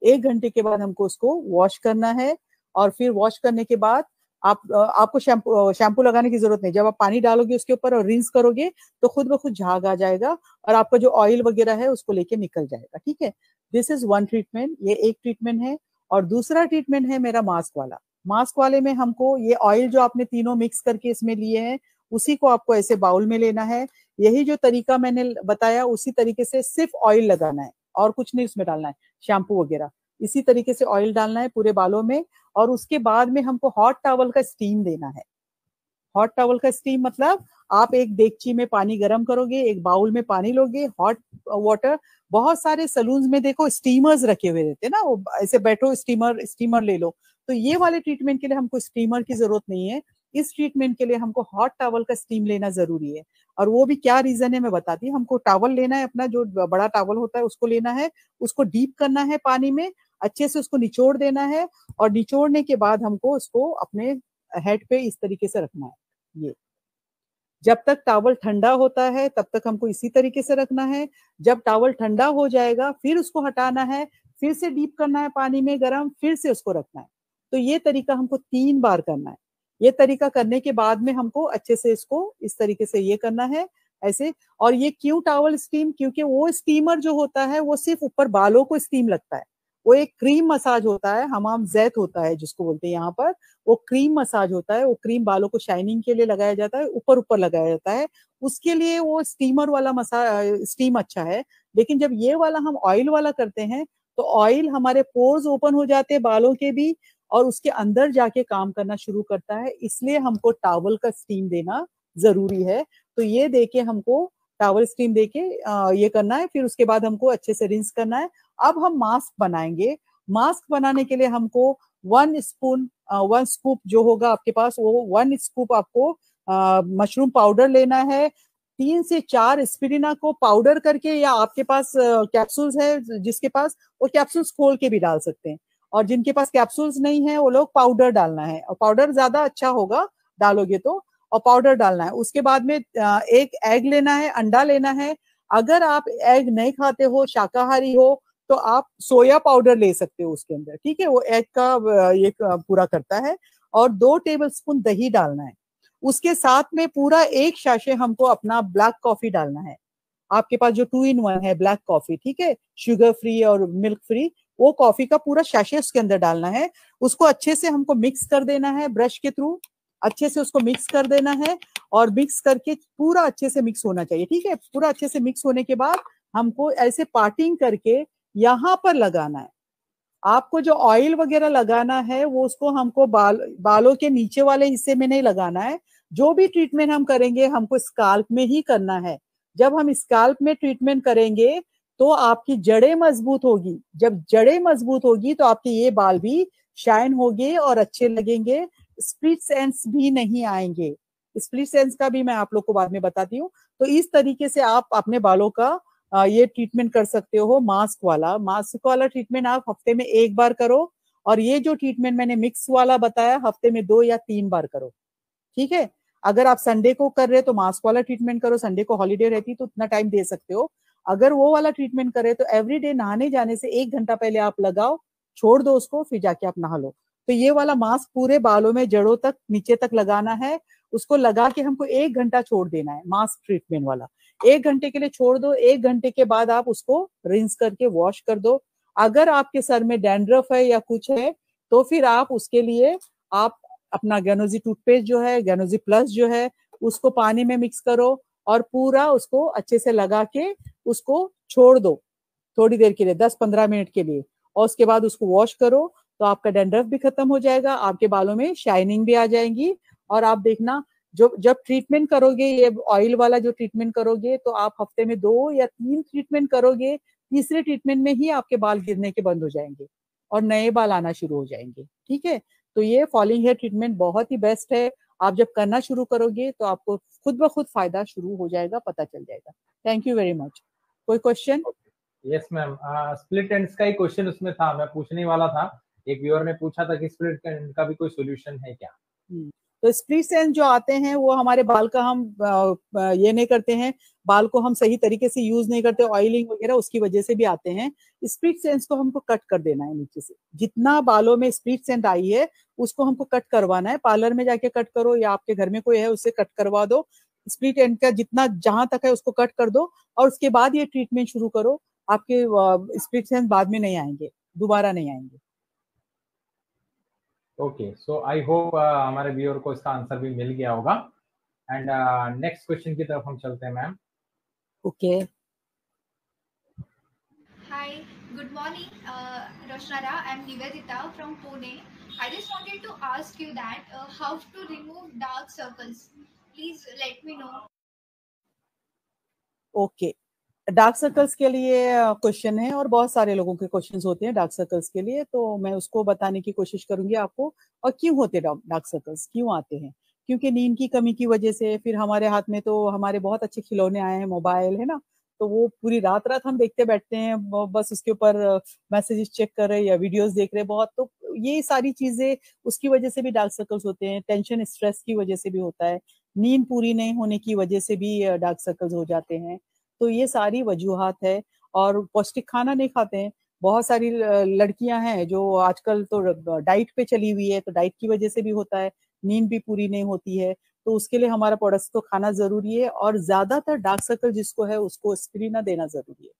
1 घंटे के बाद हमको उसको वॉश करना है, और फिर वॉश करने के बाद आपको शैम्पू लगाने की जरूरत नहीं। जब आप पानी डालोगे उसके ऊपर और रिंस करोगे तो खुद ब खुद झाग आ जाएगा और आपका जो ऑयल वगैरह है उसको लेके निकल जाएगा, ठीक है। दिस इज वन ट्रीटमेंट, ये एक ट्रीटमेंट है। और दूसरा ट्रीटमेंट है मेरा मास्क वाला। मास्क वाले में हमको ये ऑयल जो आपने तीनों मिक्स करके इसमें लिए हैं, उसी को आपको ऐसे बाउल में लेना है। यही जो तरीका मैंने बताया उसी तरीके से सिर्फ ऑयल लगाना है और कुछ नहीं उसमें डालना है, शैम्पू वगैरह। इसी तरीके से ऑयल डालना है पूरे बालों में, और उसके बाद में हमको हॉट टॉवल का स्टीम देना है। हॉट टॉवल का स्टीम मतलब आप एक देगची में पानी गर्म करोगे, एक बाउल में पानी लोगे, हॉट वाटर। बहुत सारे सलून्स में देखो स्टीमर्स रखे हुए रहते हैं ना, वो ऐसे बैठो स्टीमर ले लो। तो ये वाले ट्रीटमेंट के लिए हमको स्टीमर की जरूरत नहीं है। इस ट्रीटमेंट के लिए हमको हॉट टॉवल का स्टीम लेना जरूरी है। और वो भी क्या रीजन है मैं बताती हूँ। हमको टॉवल लेना है, अपना जो बड़ा टॉवल होता है उसको लेना है, उसको डीप करना है पानी में, अच्छे से उसको निचोड़ देना है, और निचोड़ने के बाद हमको उसको अपने हेड पे इस तरीके से रखना है। ये जब तक टॉवल ठंडा होता है तब तक हमको इसी तरीके से रखना है। जब टॉवल ठंडा हो जाएगा फिर उसको हटाना है, फिर से डीप करना है पानी में गर्म, फिर से उसको रखना है। तो ये तरीका हमको 3 बार करना है। ये तरीका करने के बाद में हमको अच्छे से इसको इस तरीके से ये करना है ऐसे। और ये क्यों टॉवल स्टीम, क्योंकि वो स्टीमर जो होता है वो सिर्फ ऊपर बालों को स्टीम लगता है, वो एक क्रीम मसाज होता है, हमाम जैत होता है जिसको बोलते हैं यहाँ पर, वो क्रीम मसाज होता है। वो क्रीम बालों को शाइनिंग के लिए लगाया जाता है, ऊपर ऊपर लगाया जाता है, उसके लिए वो स्टीमर वाला मसाज स्टीम अच्छा है। लेकिन जब ये वाला हम ऑयल वाला करते हैं तो ऑयल हमारे पोर्स ओपन हो जाते हैं बालों के भी, और उसके अंदर जाके काम करना शुरू करता है, इसलिए हमको टॉवल का स्टीम देना जरूरी है। तो ये देके हमको टॉवल स्टीम देके ये करना है, फिर उसके बाद हमको अच्छे से रिंस करना है। अब हम मास्क बनाएंगे। मास्क बनाने के लिए हमको 1 स्कूप जो होगा आपके पास, वो 1 स्कूप आपको मशरूम पाउडर लेना है। 3 से 4 स्पिरिना को पाउडर करके, या आपके पास कैप्सूल्स है जिसके पास, वो कैप्सूल्स खोल के भी डाल सकते हैं, और जिनके पास कैप्सूल्स नहीं है वो लोग पाउडर डालना है, और पाउडर ज्यादा अच्छा होगा डालोगे तो, और पाउडर डालना है। उसके बाद में 1 एग लेना है, अंडा लेना है। अगर आप एग नहीं खाते हो, शाकाहारी हो, तो आप सोया पाउडर ले सकते हो उसके अंदर, ठीक है, वो एग का ये पूरा करता है। और 2 टेबलस्पून दही डालना है। उसके साथ में पूरा 1 शाशे हमको अपना ब्लैक कॉफी डालना है। आपके पास जो 2 in 1 है ब्लैक कॉफी, ठीक है, शुगर फ्री और मिल्क फ्री, वो कॉफी का पूरा शाशे उसके अंदर डालना है। उसको अच्छे से हमको मिक्स कर देना है ब्रश के थ्रू, अच्छे से उसको मिक्स कर देना है, और मिक्स करके पूरा अच्छे से मिक्स होना चाहिए, ठीक है। पूरा अच्छे से मिक्स होने के बाद हमको ऐसे पार्टिंग करके यहाँ पर लगाना है। आपको जो ऑयल वगैरह लगाना है वो उसको हमको बालों के नीचे वाले हिस्से में नहीं लगाना है। जो भी ट्रीटमेंट हम करेंगे हमको स्काल्प में ही करना है। जब हम स्काल्प में ट्रीटमेंट करेंगे तो आपकी जड़ें मजबूत होगी। जब जड़ें मजबूत होगी तो आपके ये बाल भी शाइन होंगे और अच्छे लगेंगे, स्प्लिट एंड्स भी नहीं आएंगे। स्प्लिट एंड्स का भी मैं आप लोग को बाद में बताती हूँ। तो इस तरीके से आप अपने बालों का ये ट्रीटमेंट कर सकते हो। मास्क वाला ट्रीटमेंट आप हफ्ते में 1 बार करो, और ये जो ट्रीटमेंट मैंने मिक्स वाला बताया हफ्ते में 2 या 3 बार करो, ठीक है। अगर आप संडे को कर रहे हो तो मास्क वाला ट्रीटमेंट करो, संडे को हॉलीडे रहती तो उतना टाइम दे सकते हो। अगर वो वाला ट्रीटमेंट करे तो एवरीडे नहाने जाने से 1 घंटा पहले आप लगाओ, छोड़ दो उसको, फिर जाके आप नहा लो। तो ये वाला मास्क पूरे बालों में जड़ों तक नीचे तक लगाना है। उसको लगा के हमको 1 घंटा छोड़ देना है, मास्क ट्रीटमेंट वाला 1 घंटे के लिए छोड़ दो। 1 घंटे के बाद आप उसको रिंस करके वॉश कर दो। अगर आपके सर में डैंड्रफ है या कुछ है तो फिर आप उसके लिए आप अपना गैनोजी टूथपेस्ट जो है, गैनोजी प्लस जो है, उसको पानी में मिक्स करो और पूरा उसको अच्छे से लगा के उसको छोड़ दो थोड़ी देर के लिए, 10-15 मिनट के लिए, और उसके बाद उसको वॉश करो तो आपका डैंड्रफ भी खत्म हो जाएगा, आपके बालों में शाइनिंग भी आ जाएगी। और आप देखना जब ट्रीटमेंट करोगे, ये ऑयल वाला जो ट्रीटमेंट करोगे, तो आप हफ्ते में 2 या 3 ट्रीटमेंट करोगे, तीसरे ट्रीटमेंट में ही आपके बाल गिरने के बंद हो जाएंगे और नए बाल आना शुरू हो जाएंगे, ठीक है। तो ये फॉलिंग हेयर ट्रीटमेंट बहुत ही बेस्ट है। आप जब करना शुरू करोगे तो आपको खुद ब खुद फायदा शुरू हो जाएगा, पता चल जाएगा। Thank you very much. कोई question? Yes ma'am, split ends का ही क्वेश्चन उसमें था, मैं पूछने वाला था। एक व्यूअर ने पूछा था कि स्प्लिट एंड का भी कोई सॉल्यूशन है क्या? तो स्प्लिट एंड जो आते हैं वो हमारे बाल का हम ये नहीं करते हैं, बाल को हम सही तरीके से यूज नहीं करते, ऑयलिंग वगैरह उसकी वजह से भी आते हैं। स्प्लिट एंड्स को हमको कट कर देना है नीचे से। जितना बालों में स्प्लिट एंड आई है उसको हमको कट करवाना है। पार्लर में जाके कट करो या आपके घर में कोई है उससे कट करवा दो। स्प्लिट एंड का जितना जहां तक है उसको कट कर दो और उसके बाद ये ट्रीटमेंट शुरू करो। आपके स्प्लिट एंड बाद में नहीं आएंगे, दोबारा नहीं आएंगे। ओके, सो आई होप हमारे व्यूअर को इसका आंसर भी मिल गया होगा। एंड नेक्स्ट क्वेश्चन की तरफ हम चलते हैं ma'am. Okay, Hi, good morning, Roshnara. I'm Nivedita from Pune. I just wanted to ask you that how to remove dark circles. Please let me know. Okay. Dark circles के लिए क्वेश्चन है और बहुत सारे लोगों के क्वेश्चंस होते हैं डार्क सर्कल्स के लिए, तो मैं उसको बताने की कोशिश करूंगी आपको। और क्यों होते डार्क सर्कल्स, क्यों आते हैं? क्योंकि नींद की कमी की वजह से, फिर हमारे हाथ में तो हमारे बहुत अच्छे खिलौने आए हैं, मोबाइल है ना, तो वो पूरी रात रात हम देखते बैठते हैं, बस उसके ऊपर मैसेजेस चेक कर रहे हैं या वीडियोस देख रहे हैं बहुत। तो ये सारी चीजें, उसकी वजह से भी डार्क सर्कल्स होते हैं। टेंशन स्ट्रेस की वजह से भी होता है, नींद पूरी नहीं होने की वजह से भी डार्क सर्कल्स हो जाते हैं। तो ये सारी वजूहात है। और पौष्टिक खाना नहीं खाते हैं, बहुत सारी लड़कियां हैं जो आजकल तो डाइट पे चली हुई है, तो डाइट की वजह से भी होता है, नींद भी पूरी नहीं होती है। तो उसके लिए हमारा प्रोडक्ट्स तो खाना जरूरी है। और ज्यादातर डार्क सर्कल जिसको है उसको एस्पिरिना देना जरूरी है।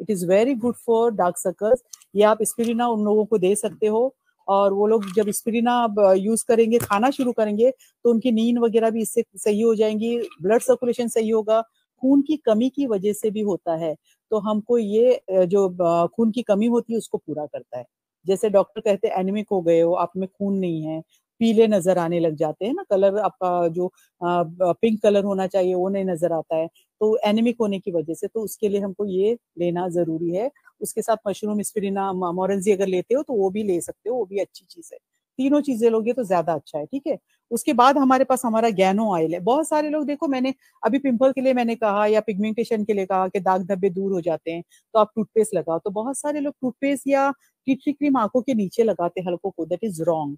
It is very good for dark circles. ये आप एस्पिरिना उन लोगों को दे सकते हो, और वो लोग जब एस्पिरिना यूज करेंगे, खाना शुरू करेंगे, तो उनकी नींद वगैरह भी इससे सही हो जाएंगी, ब्लड सर्कुलेशन सही होगा। खून की कमी की वजह से भी होता है, तो हमको ये जो खून की कमी होती है उसको पूरा करता है। जैसे डॉक्टर कहते हैं एनीमिक हो गए हो, आप में खून नहीं है, पीले नजर आने लग जाते हैं ना, कलर आपका जो पिंक कलर होना चाहिए वो नहीं नजर आता है, तो एनीमिक होने की वजह से। तो उसके लिए हमको ये लेना जरूरी है। उसके साथ मशरूम, एस्पिरिना, मोरेंजी अगर लेते हो तो वो भी ले सकते हो, वो भी अच्छी चीज है। तीनों चीजें लोगे तो ज्यादा अच्छा है, ठीक है। उसके बाद हमारे पास हमारा गैनो ऑयल है। बहुत सारे लोग, देखो मैंने अभी पिंपल के लिए मैंने कहा, या पिगमेंटेशन के लिए कहा कि दाग धब्बे दूर हो जाते हैं तो आप टूथपेस्ट लगाओ, तो बहुत सारे लोग टूथपेस्ट या टी ट्री क्रीम आंखों के नीचे लगाते हैं हल्कों को। That is wrong.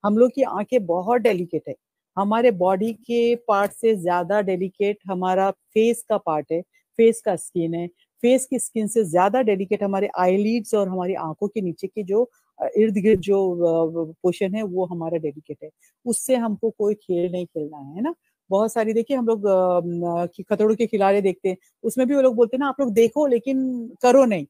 हम लोग की आंखें बहुत डेलिकेट है, हमारे बॉडी के पार्ट से ज्यादा डेलिकेट हमारा फेस का पार्ट है, फेस का स्किन है। फेस की स्किन से ज्यादा डेलिकेट हमारे आईलिड्स और हमारी आंखों के नीचे के जो इर्द गिर्द जो पोर्शन है वो हमारा डेलिकेट है। उससे हमको कोई खेल नहीं खेलना है ना। बहुत सारी, देखिए हम लोग खतरों के खिलाड़ी देखते हैं, उसमें भी वो लोग बोलते हैं ना आप लोग देखो लेकिन करो नहीं।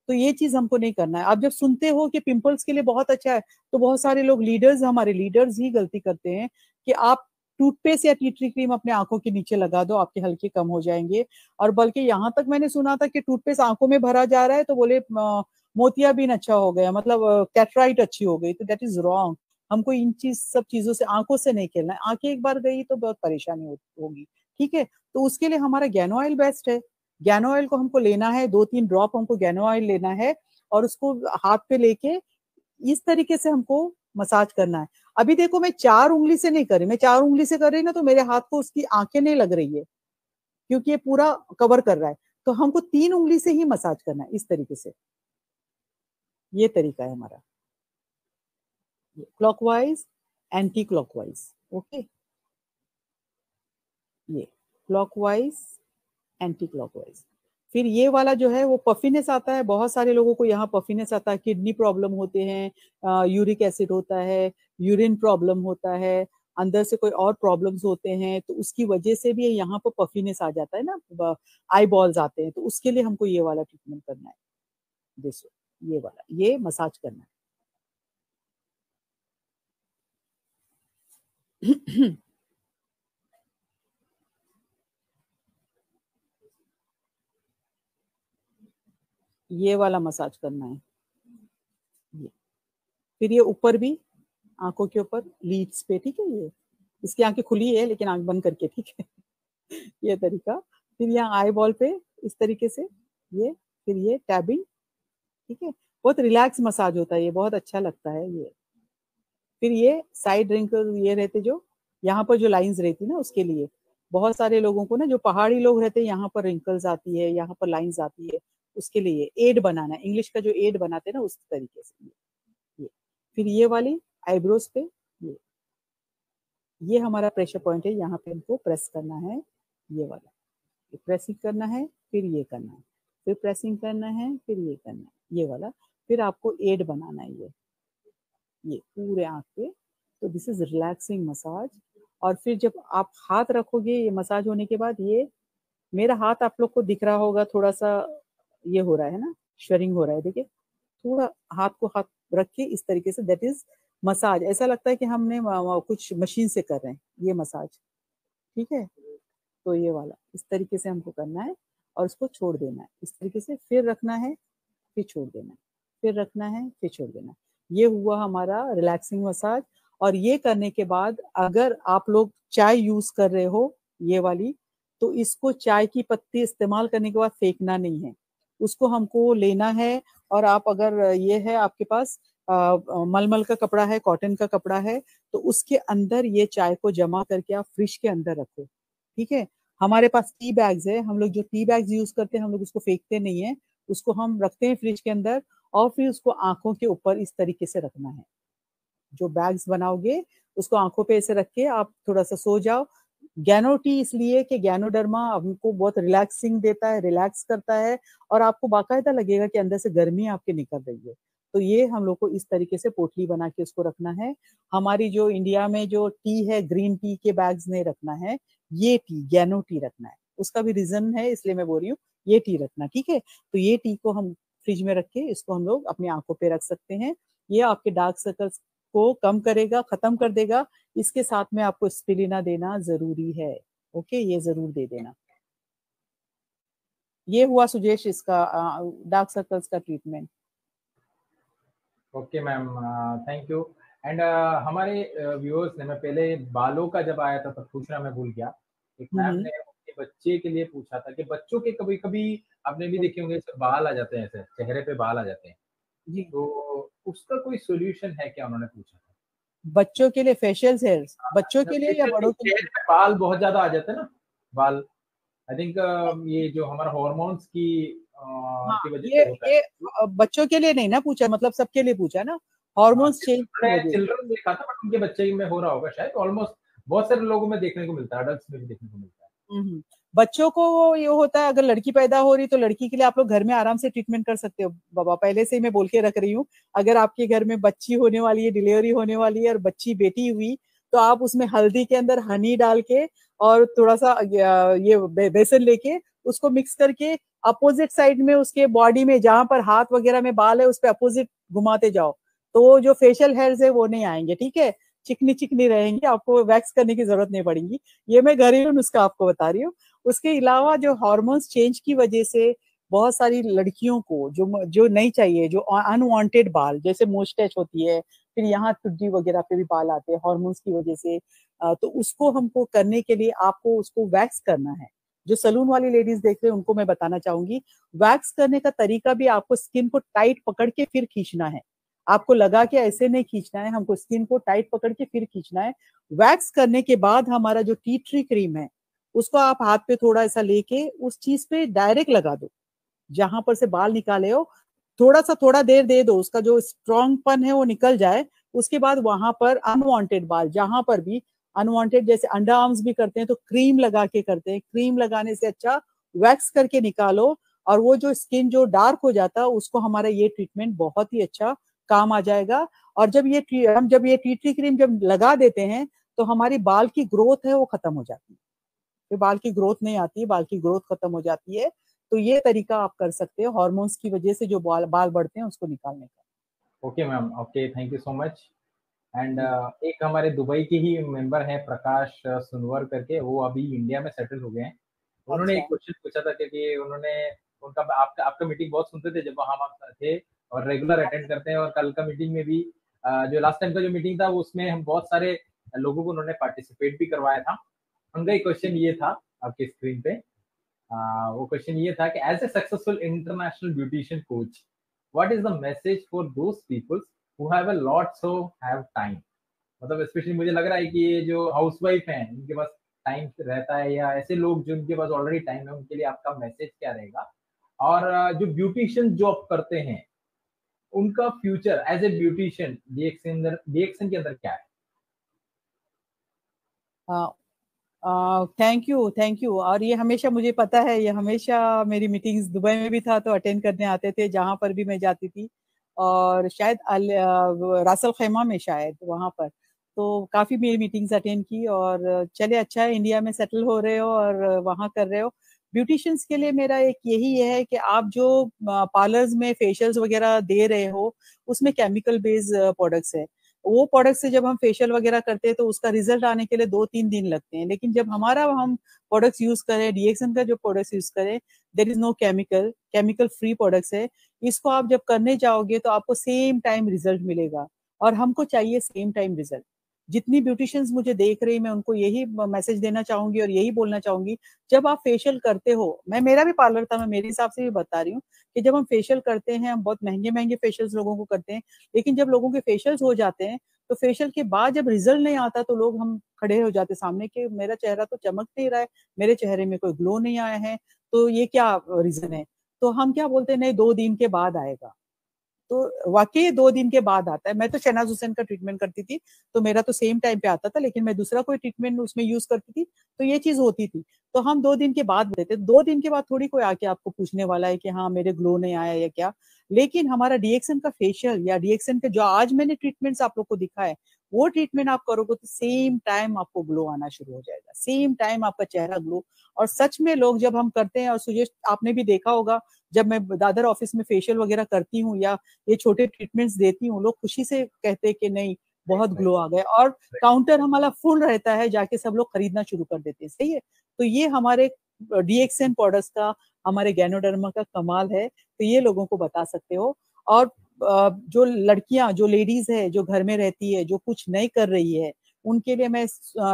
तो ये चीज हमको नहीं करना है। आप जब सुनते हो कि पिंपल्स के लिए बहुत अच्छा है, तो बहुत सारे लोग लीडर्स, हमारे लीडर्स ही गलती करते हैं कि आप टूथपेस्ट या टी ट्री क्रीम अपने आंखों के नीचे लगा दो, आपके हल्के कम हो जाएंगे। और बल्कि यहाँ तक मैंने सुना था कि टूथपेस्ट आंखों में भरा जा रहा है तो बोले मोतियाबिंद अच्छा हो गया, मतलब कैटराइट अच्छी हो गई। तो दैट इज रॉन्ग। हमको इन सब चीजों से, आंखों से नहीं खेलना है। आंखें एक बार गई तो बहुत परेशानी होगी, ठीक है। तो उसके लिए हमारा गैनो ऑयल बेस्ट है। गैनो ऑयल को हमको लेना है, 2-3 ड्रॉप हमको गैनो ऑयल लेना है, और उसको हाथ पे लेके इस तरीके से हमको मसाज करना है। अभी देखो मैं 4 उंगली से नहीं कर रही, मैं 4 उंगली से कर रही ना तो मेरे हाथ को उसकी आंखें नहीं लग रही है, क्योंकि ये पूरा कवर कर रहा है। तो हमको 3 उंगली से ही मसाज करना है, इस तरीके से। ये तरीका है हमारा, क्लॉकवाइज, एंटी क्लॉकवाइज। ओके, ये क्लॉकवाइज, एंटी क्लॉकवाइज। फिर ये वाला जो है वो पफीनेस आता है, बहुत सारे लोगों को यहाँ पफीनेस आता है, किडनी प्रॉब्लम होते हैं, यूरिक एसिड होता है, यूरिन प्रॉब्लम होता है, अंदर से कोई और प्रॉब्लम्स होते हैं, तो उसकी वजह से भी यहाँ पर पफीनेस आ जाता है ना, आई बॉल्स आते हैं। तो उसके लिए हमको ये वाला ट्रीटमेंट करना है। देखो ये वाला, ये मसाज करना है। ये वाला मसाज करना है। ये फिर ये ऊपर भी, आंखों के ऊपर, लीड्स पे, ठीक है। ये इसकी आंखें खुली है लेकिन आंख बंद करके, ठीक है। ये तरीका। फिर यहाँ आई बॉल पे इस तरीके से, ये फिर ये टैबिंग, ठीक है। बहुत रिलैक्स मसाज होता है ये, बहुत अच्छा लगता है ये। फिर ये साइड रिंकल ये रहते जो यहाँ पर जो लाइंस रहती ना, उसके लिए बहुत सारे लोगों को ना, जो पहाड़ी लोग रहते हैं, यहाँ पर रिंकल्स आती है, यहाँ पर लाइंस आती है, उसके लिए एड बनाना है। इंग्लिश का जो एड बनाते हैं ना, उस तरीके से ये। फिर ये वाली आईब्रोज पे, ये हमारा प्रेशर पॉइंट है, यहाँ पे हमको प्रेस करना है। ये वाला प्रेसिंग करना है, फिर ये करना है, फिर प्रेसिंग करना है, फिर ये करना है, ये वाला। फिर आपको एड बनाना है ये पूरे आंख पे। तो दिस इज रिलैक्सिंग मसाज। और फिर जब आप हाथ रखोगे, ये मसाज होने के बाद, ये मेरा हाथ आप लोग को दिख रहा होगा, थोड़ा सा ये हो रहा है ना, श्वरिंग हो रहा है, देखिए। थोड़ा हाथ को हाथ रख के इस तरीके से, दैट इज मसाज। ऐसा लगता है कि हमने कुछ मशीन से कर रहे हैं ये मसाज, ठीक है। तो ये वाला इस तरीके से हमको करना है, और उसको छोड़ देना है इस तरीके से। फिर रखना है, फिर छोड़ देना है, फिर रखना है, फिर छोड़ देना है। ये हुआ हमारा रिलैक्सिंग मसाज। और ये करने के बाद अगर आप लोग चाय यूज कर रहे हो ये वाली, तो इसको चाय की पत्ती इस्तेमाल करने के बाद फेंकना नहीं है, उसको हमको लेना है। और आप अगर ये है आपके पास मलमल का कपड़ा है, कॉटन का कपड़ा है, तो उसके अंदर ये चाय को जमा करके आप फ्रिज के अंदर रखो, ठीक है। हमारे पास टी बैग्स है, हम लोग जो टी बैग्स यूज करते हैं हम लोग उसको फेंकते नहीं है, उसको हम रखते हैं फ्रिज के अंदर और फिर उसको आंखों के ऊपर इस तरीके से रखना है। जो बैग्स बनाओगे उसको आंखों पे ऐसे रख के आप थोड़ा सा सो जाओ। गैनो टी इसलिए कि गैनोडर्मा हमको बहुत रिलैक्सिंग देता है, रिलैक्स करता है और आपको बाकायदा लगेगा कि अंदर से गर्मी आपके निकल रही है। तो ये हम लोग को इस तरीके से पोटली बना के उसको रखना है। हमारी जो इंडिया में जो टी है ग्रीन टी के बैग्स नहीं रखना है, ये टी गैनो टी रखना है। उसका भी रीजन है इसलिए मैं बोल रही हूँ ये टी रखना, ठीक है। तो ये टी को हम फ्रिज में रख के इसको हम लोग अपनी आंखों पे रख सकते हैं। ये आपके डार्क सर्कल्स को कम करेगा, खत्म कर देगा। इसके साथ में आपको स्पिरुलिना देना जरूरी है, ओके, ये जरूर दे देना। ये हुआ सुजेश इसका डार्क सर्कल्स का treatment. Okay ma'am, thank you. And हमारे व्यूअर्स ने, मैं पहले बालों का जब आया था तब पूछना मैं भूल गया, एक मैम ने अपने बच्चे के लिए पूछा था कि बच्चों के कभी कभी आपने भी देखे होंगे बाल आ जाते हैं, ऐसे चेहरे पे बाल आ जाते हैं जी, तो उसका कोई सोल्यूशन है क्या, उन्होंने पूछा था। बच्चों के लिए फेशियल हेयर्स, बच्चों के लिए या बड़ों के लिए? चेहरे पे बाल बहुत ज्यादा आ जाते हैं ना, बाल आई थिंक ये जो हमारा हॉर्मोन्स की हाँ, की वजह ये से होता है। ये बच्चों के लिए नहीं ना पूछा, मतलब सबके लिए पूछा ना, हॉर्मोन्स चेंज की वजह से। चिल्ड्रन देखा था बट उनके बच्चे में हो रहा होगा शायद, ऑलमोस्ट बहुत सारे लोगों में देखने को मिलता है, अडल्ट्स में भी देखने को मिलता है। बच्चों को ये होता है, अगर लड़की पैदा हो रही तो लड़की के लिए आप लोग घर में आराम से ट्रीटमेंट कर सकते हो बाबा, पहले से ही मैं बोल के रख रही हूँ। अगर आपके घर में बच्ची होने वाली है, डिलीवरी होने वाली है और बच्ची बेटी हुई, तो आप उसमें हल्दी के अंदर हनी डाल के और थोड़ा सा ये बेसन लेके उसको मिक्स करके अपोजिट साइड में उसके बॉडी में जहां पर हाथ वगैरह में बाल है उस पर अपोजिट घुमाते जाओ, तो वो जो फेशियल हेयर्स है वो नहीं आएंगे, ठीक है, चिकनी चिकनी रहेंगी, आपको वैक्स करने की जरूरत नहीं पड़ेगी। ये मैं घरेलू नुस्खा आपको बता रही हूँ। उसके अलावा जो हार्मोन्स चेंज की वजह से बहुत सारी लड़कियों को जो जो नहीं चाहिए, जो अनवांटेड बाल जैसे मोस्टैच होती है, फिर यहाँ टुड्डी वगैरह पे भी बाल आते हैं हार्मोन्स की वजह से, तो उसको हमको करने के लिए आपको उसको वैक्स करना है। जो सलून वाली लेडीज देख रहे हैं उनको मैं बताना चाहूंगी, वैक्स करने का तरीका भी आपको स्किन को टाइट पकड़ के फिर खींचना है। आपको लगा कि ऐसे नहीं खींचना है, हमको स्किन को टाइट पकड़ के फिर खींचना है। वैक्स करने के बाद हमारा जो टी ट्री क्रीम है उसको आप हाथ पे थोड़ा ऐसा लेके उस चीज पे डायरेक्ट लगा दो, जहां पर से बाल निकाले हो थोड़ा सा, थोड़ा देर दे दो, उसका जो स्ट्रॉन्गपन है वो निकल जाए। उसके बाद वहां पर अनवांटेड बाल, जहां पर भी अनवांटेड, जैसे अंडर आर्म्स भी करते हैं तो क्रीम लगा के करते हैं, क्रीम लगाने से अच्छा वैक्स करके निकालो। और वो जो स्किन जो डार्क हो जाता है उसको हमारा ये ट्रीटमेंट बहुत ही अच्छा काम आ जाएगा। और जब ये टी ट्री क्रीम जब लगा देते हैं तो हमारी बाल की ग्रोथ है वो खत्म हो जाती है, फिर बाल की ग्रोथ नहीं आती है, बाल की ग्रोथ खत्म हो जाती है। तो ये तरीका आप कर सकते हो हार्मोन्स की वजह से जो बाल बढ़ते हैं उसको निकालने का। Okay ma'am, okay, thank you so much. And एक हमारे दुबई के ही मेंबर हैं प्रकाश सुनवर करके, वो अभी इंडिया में सेटल हो गए हैं। उन्होंने अच्छा। एक क्वेश्चन पूछा था कि उन्होंने उनका आपका आपका मीटिंग बहुत सुनते थे जब वहाँ हम थे और रेगुलर अटेंड करते हैं, और कल का मीटिंग में भी जो लास्ट टाइम का जो मीटिंग था उसमें हम बहुत सारे लोगों को उन्होंने पार्टिसिपेट भी करवाया था। उनका एक क्वेश्चन ये था आपके स्क्रीन पे, वो क्वेश्चन ये था कि as a successful international beautician coach what is the message for those peoples who have a lots of have time. मतलब स्पेशली मुझे लग रहा है कि ये जो हाउसवाइफ हैं उनके पास टाइम रहता है, या ऐसे लोग जिनके पास ऑलरेडी टाइम है उनके लिए आपका मैसेज क्या रहेगा। और जो ब्यूटिशियन जॉब करते हैं उनका future as a beautician DXN के अंदर क्या है। Thank you, thank you. और ये हमेशा मुझे पता है, ये हमेशा मेरी मीटिंग्स दुबई में भी था तो अटेंड करने आते थे जहाँ पर भी मैं जाती थी, और शायद रासल खैमा में शायद वहाँ पर, तो काफ़ी मेरी मीटिंग्स अटेंड की। और चले अच्छा है इंडिया में सेटल हो रहे हो और वहाँ कर रहे हो। ब्यूटिशियंस के लिए मेरा एक यही है कि आप जो पार्लर्स में फेशियल्स वगैरह दे रहे हो उसमें केमिकल बेस्ड प्रोडक्ट्स है, वो प्रोडक्ट से जब हम फेशियल वगैरह करते हैं तो उसका रिजल्ट आने के लिए 2-3 दिन लगते हैं। लेकिन जब हम प्रोडक्ट्स यूज करें, डीएक्सएन का जो प्रोडक्ट्स यूज करें, there is no chemical free products है। इसको आप जब करने जाओगे तो आपको सेम टाइम रिजल्ट मिलेगा, और हमको चाहिए सेम टाइम रिजल्ट। जितनी ब्यूटिशियंस मुझे देख रही, मैं उनको यही मैसेज देना चाहूंगी और यही बोलना चाहूंगी, जब आप फेशियल करते हो, मेरा भी पार्लर था, मैं मेरे हिसाब से भी बता रही हूँ कि जब हम फेशियल करते हैं, हम बहुत महंगे महंगे फेशियल्स लोगों को करते हैं, लेकिन जब लोगों के फेशियल्स हो जाते हैं, तो फेशियल के बाद जब रिजल्ट नहीं आता तो लोग हम खड़े हो जाते सामने कि मेरा चेहरा तो चमक नहीं रहा है, मेरे चेहरे में कोई ग्लो नहीं आया है, तो ये क्या रीजन है? तो हम क्या बोलते हैं, नहीं 2 दिन के बाद आएगा। तो वाकई 2 दिन के बाद आता है। मैं तो शहनाज हुसैन का ट्रीटमेंट करती थी, तो मेरा तो सेम टाइम पे आता था, लेकिन मैं दूसरा कोई ट्रीटमेंट उसमें यूज करती थी, तो ये चीज होती थी। तो हम 2 दिन के बाद देते, 2 दिन के बाद थोड़ी कोई आके आपको पूछने वाला है कि हाँ मेरे ग्लो नहीं आया या क्या। लेकिन हमारा डीएक्सन का फेशियल या डीएक्सन का जो आज मैंने ट्रीटमेंट्स आप लोग को दिखा है, वो ट्रीटमेंट आप करोगे तो सेम टाइम आपको ग्लो आना शुरू हो जाएगा, सेम टाइम आपका चेहरा ग्लो। और सच में लोग जब हम करते हैं, और सुजेश आपने भी देखा होगा, जब मैं दादर ऑफिस में फेशियल वगैरह करती हूँ या ये छोटे ट्रीटमेंट्स देती हूँ, लोग खुशी से कहते हैं कि नहीं बहुत ग्लो आ गया, और काउंटर हमारा फुल रहता है, जाके सब लोग खरीदना शुरू कर देते हैं। सही है, तो ये हमारे डीएक्सएन प्रोडक्ट्स का, हमारे गैनोडर्मा का कमाल है, तो ये लोगों को बता सकते हो। और जो लड़कियां, जो लेडीज है, जो घर में रहती है, जो कुछ नहीं कर रही है, उनके लिए मैं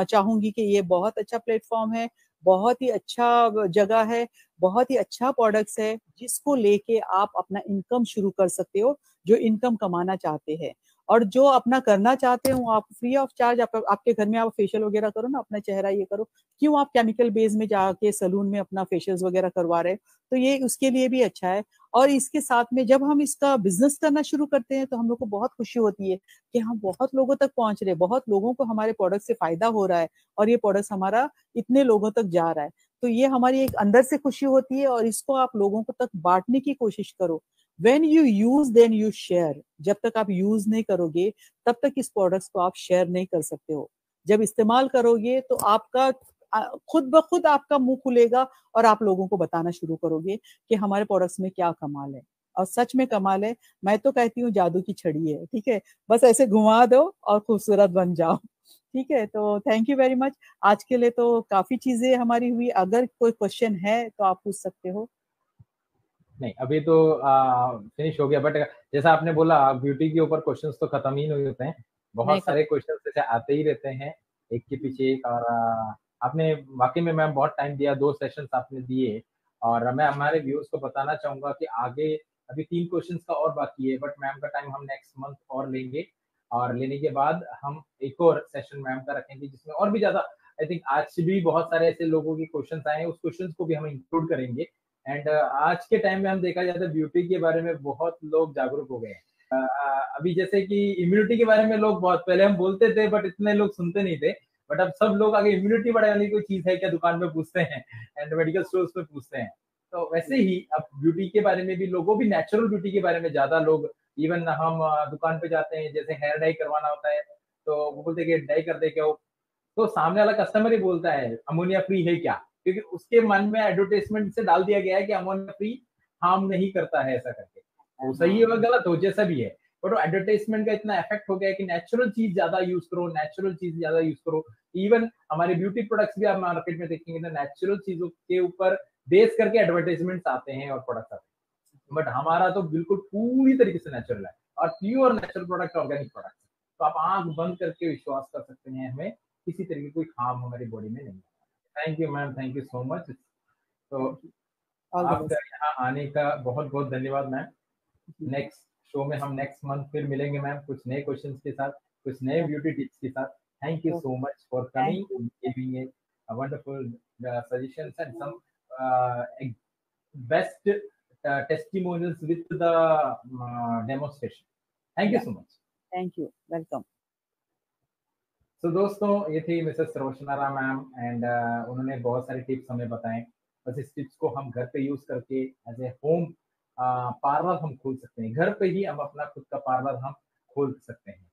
चाहूंगी कि ये बहुत अच्छा प्लेटफॉर्म है, बहुत ही अच्छा जगह है, बहुत ही अच्छा प्रोडक्ट्स है, जिसको लेके आप अपना इनकम शुरू कर सकते हो, जो इनकम कमाना चाहते हैं। और जो अपना करना चाहते हो, आप फ्री ऑफ चार्ज आपके घर में आप फेशियल वगैरह करो ना, अपना चेहरा ये करो, क्यों आप केमिकल बेस में जाके सलून में अपना फेशियल्स वगैरह करवा रहे हो? तो ये उसके लिए भी अच्छा है। और इसके साथ में जब हम इसका बिजनेस करना शुरू करते हैं, तो हम लोग को बहुत खुशी होती है कि हम बहुत लोगों तक पहुंच रहे हैं, बहुत लोगों को हमारे प्रोडक्ट से फायदा हो रहा है, और ये प्रोडक्ट हमारा इतने लोगों तक जा रहा है। तो ये हमारी एक अंदर से खुशी होती है, और इसको आप लोगों को तक बांटने की कोशिश करो। When you use then you share. जब तक आप यूज नहीं करोगे, तब तक इस प्रोडक्ट्स को आप शेयर नहीं कर सकते हो। जब इस्तेमाल करोगे तो आपका खुद ब खुद आपका मुंह खुलेगा, और आप लोगों को बताना शुरू करोगे कि हमारे प्रोडक्ट्स में क्या कमाल है। और सच में कमाल है, मैं तो कहती हूँ जादू की छड़ी है। ठीक है, बस ऐसे घुमा दो और खूबसूरत बन जाओ। ठीक है, तो थैंक यू वेरी मच। आज के लिए तो काफी चीजें हमारी हुई, अगर कोई क्वेश्चन है तो आप पूछ सकते हो। नहीं, अभी तो फिनिश हो गया, बट जैसा आपने बोला ब्यूटी के ऊपर क्वेश्चंस तो खत्म ही नहीं होते हैं, बहुत सारे क्वेश्चंस जैसे आते ही रहते हैं एक के पीछे एक। और आपने वाकई में मैम बहुत टाइम दिया, 2 सेशंस आपने दिए, और मैं हमारे व्यूअर्स को बताना चाहूंगा कि आगे अभी 3 क्वेश्चंस का और बाकी है, बट मैम का टाइम हम नेक्स्ट मंथ और लेंगे, और लेने के बाद हम एक और सेशन मैम का रखेंगे जिसमें और भी ज्यादा, आई थिंक आज भी बहुत सारे ऐसे लोगों के क्वेश्चन आए हैं, उस क्वेश्चन को भी हम इंक्लूड करेंगे। एंड आज के टाइम में हम देखा जाए तो ब्यूटी के बारे में बहुत लोग जागरूक हो गए हैं। अभी जैसे कि इम्यूनिटी के बारे में लोग बहुत पहले हम बोलते थे, बट इतने लोग सुनते नहीं थे, बट अब सब लोग आगे इम्यूनिटी बढ़ाने की कोई चीज है क्या दुकान में पूछते हैं, एंड मेडिकल स्टोर्स में पूछते हैं। तो वैसे ही अब ब्यूटी के बारे में भी लोगों भी नेचुरल ब्यूटी के बारे में ज्यादा लोग, इवन हम दुकान पे जाते हैं, जैसे हेयर डाई करवाना होता है तो वो बोलते हैं कि डाई कर दे क्या, तो सामने वाला कस्टमर ही बोलता है अमोनिया फ्री है क्या, क्योंकि उसके मन में एडवर्टाइजमेंट से डाल दिया गया है कि अमोनिया फ्री हार्म नहीं करता है ऐसा करके। वो सही है, गलत हो जैसा भी है, बट वो एडवर्टाइजमेंट का इतना इफेक्ट हो गया है कि नेचुरल चीज ज्यादा यूज करो, नेचुरल चीज ज्यादा यूज करो। इवन हमारे ब्यूटी प्रोडक्ट्स भी आप मार्केट में देखेंगे तो नेचुरल चीजों के ऊपर बेस करके एडवर्टाइजमेंट आते हैं और प्रोडक्ट आते हैं, बट हमारा तो बिल्कुल पूरी तरीके से नेचुरल है और pure natural product, organic product. तो आप आंख बंद करके विश्वास कर सकते हैं, हमें किसी तरीके कोई हार्म हमारी बॉडी में नहीं। Thank you ma'am, thank you so much. तो आपका यहाँ आने का बहुत बहुत धन्यवाद मैम। नेक्स्ट शो में हम नेक्स्ट मंथ फिर मिलेंगे मैम, कुछ नए क्वेश्चंस के साथ, कुछ नए ब्यूटी टिप्स के साथ। Thank you so much for coming, giving a wonderful suggestions and some best testimonials with the demonstration. Thank you so much. Thank you. Welcome. तो दोस्तों ये थी मिसेस रोशनारा मैम, एंड उन्होंने बहुत सारे टिप्स हमें बताए। बस इस टिप्स को हम घर पे यूज करके एज ए होम पार्लर हम खोल सकते हैं, घर पे ही हम अपना खुद का पार्लर हम खोल सकते हैं।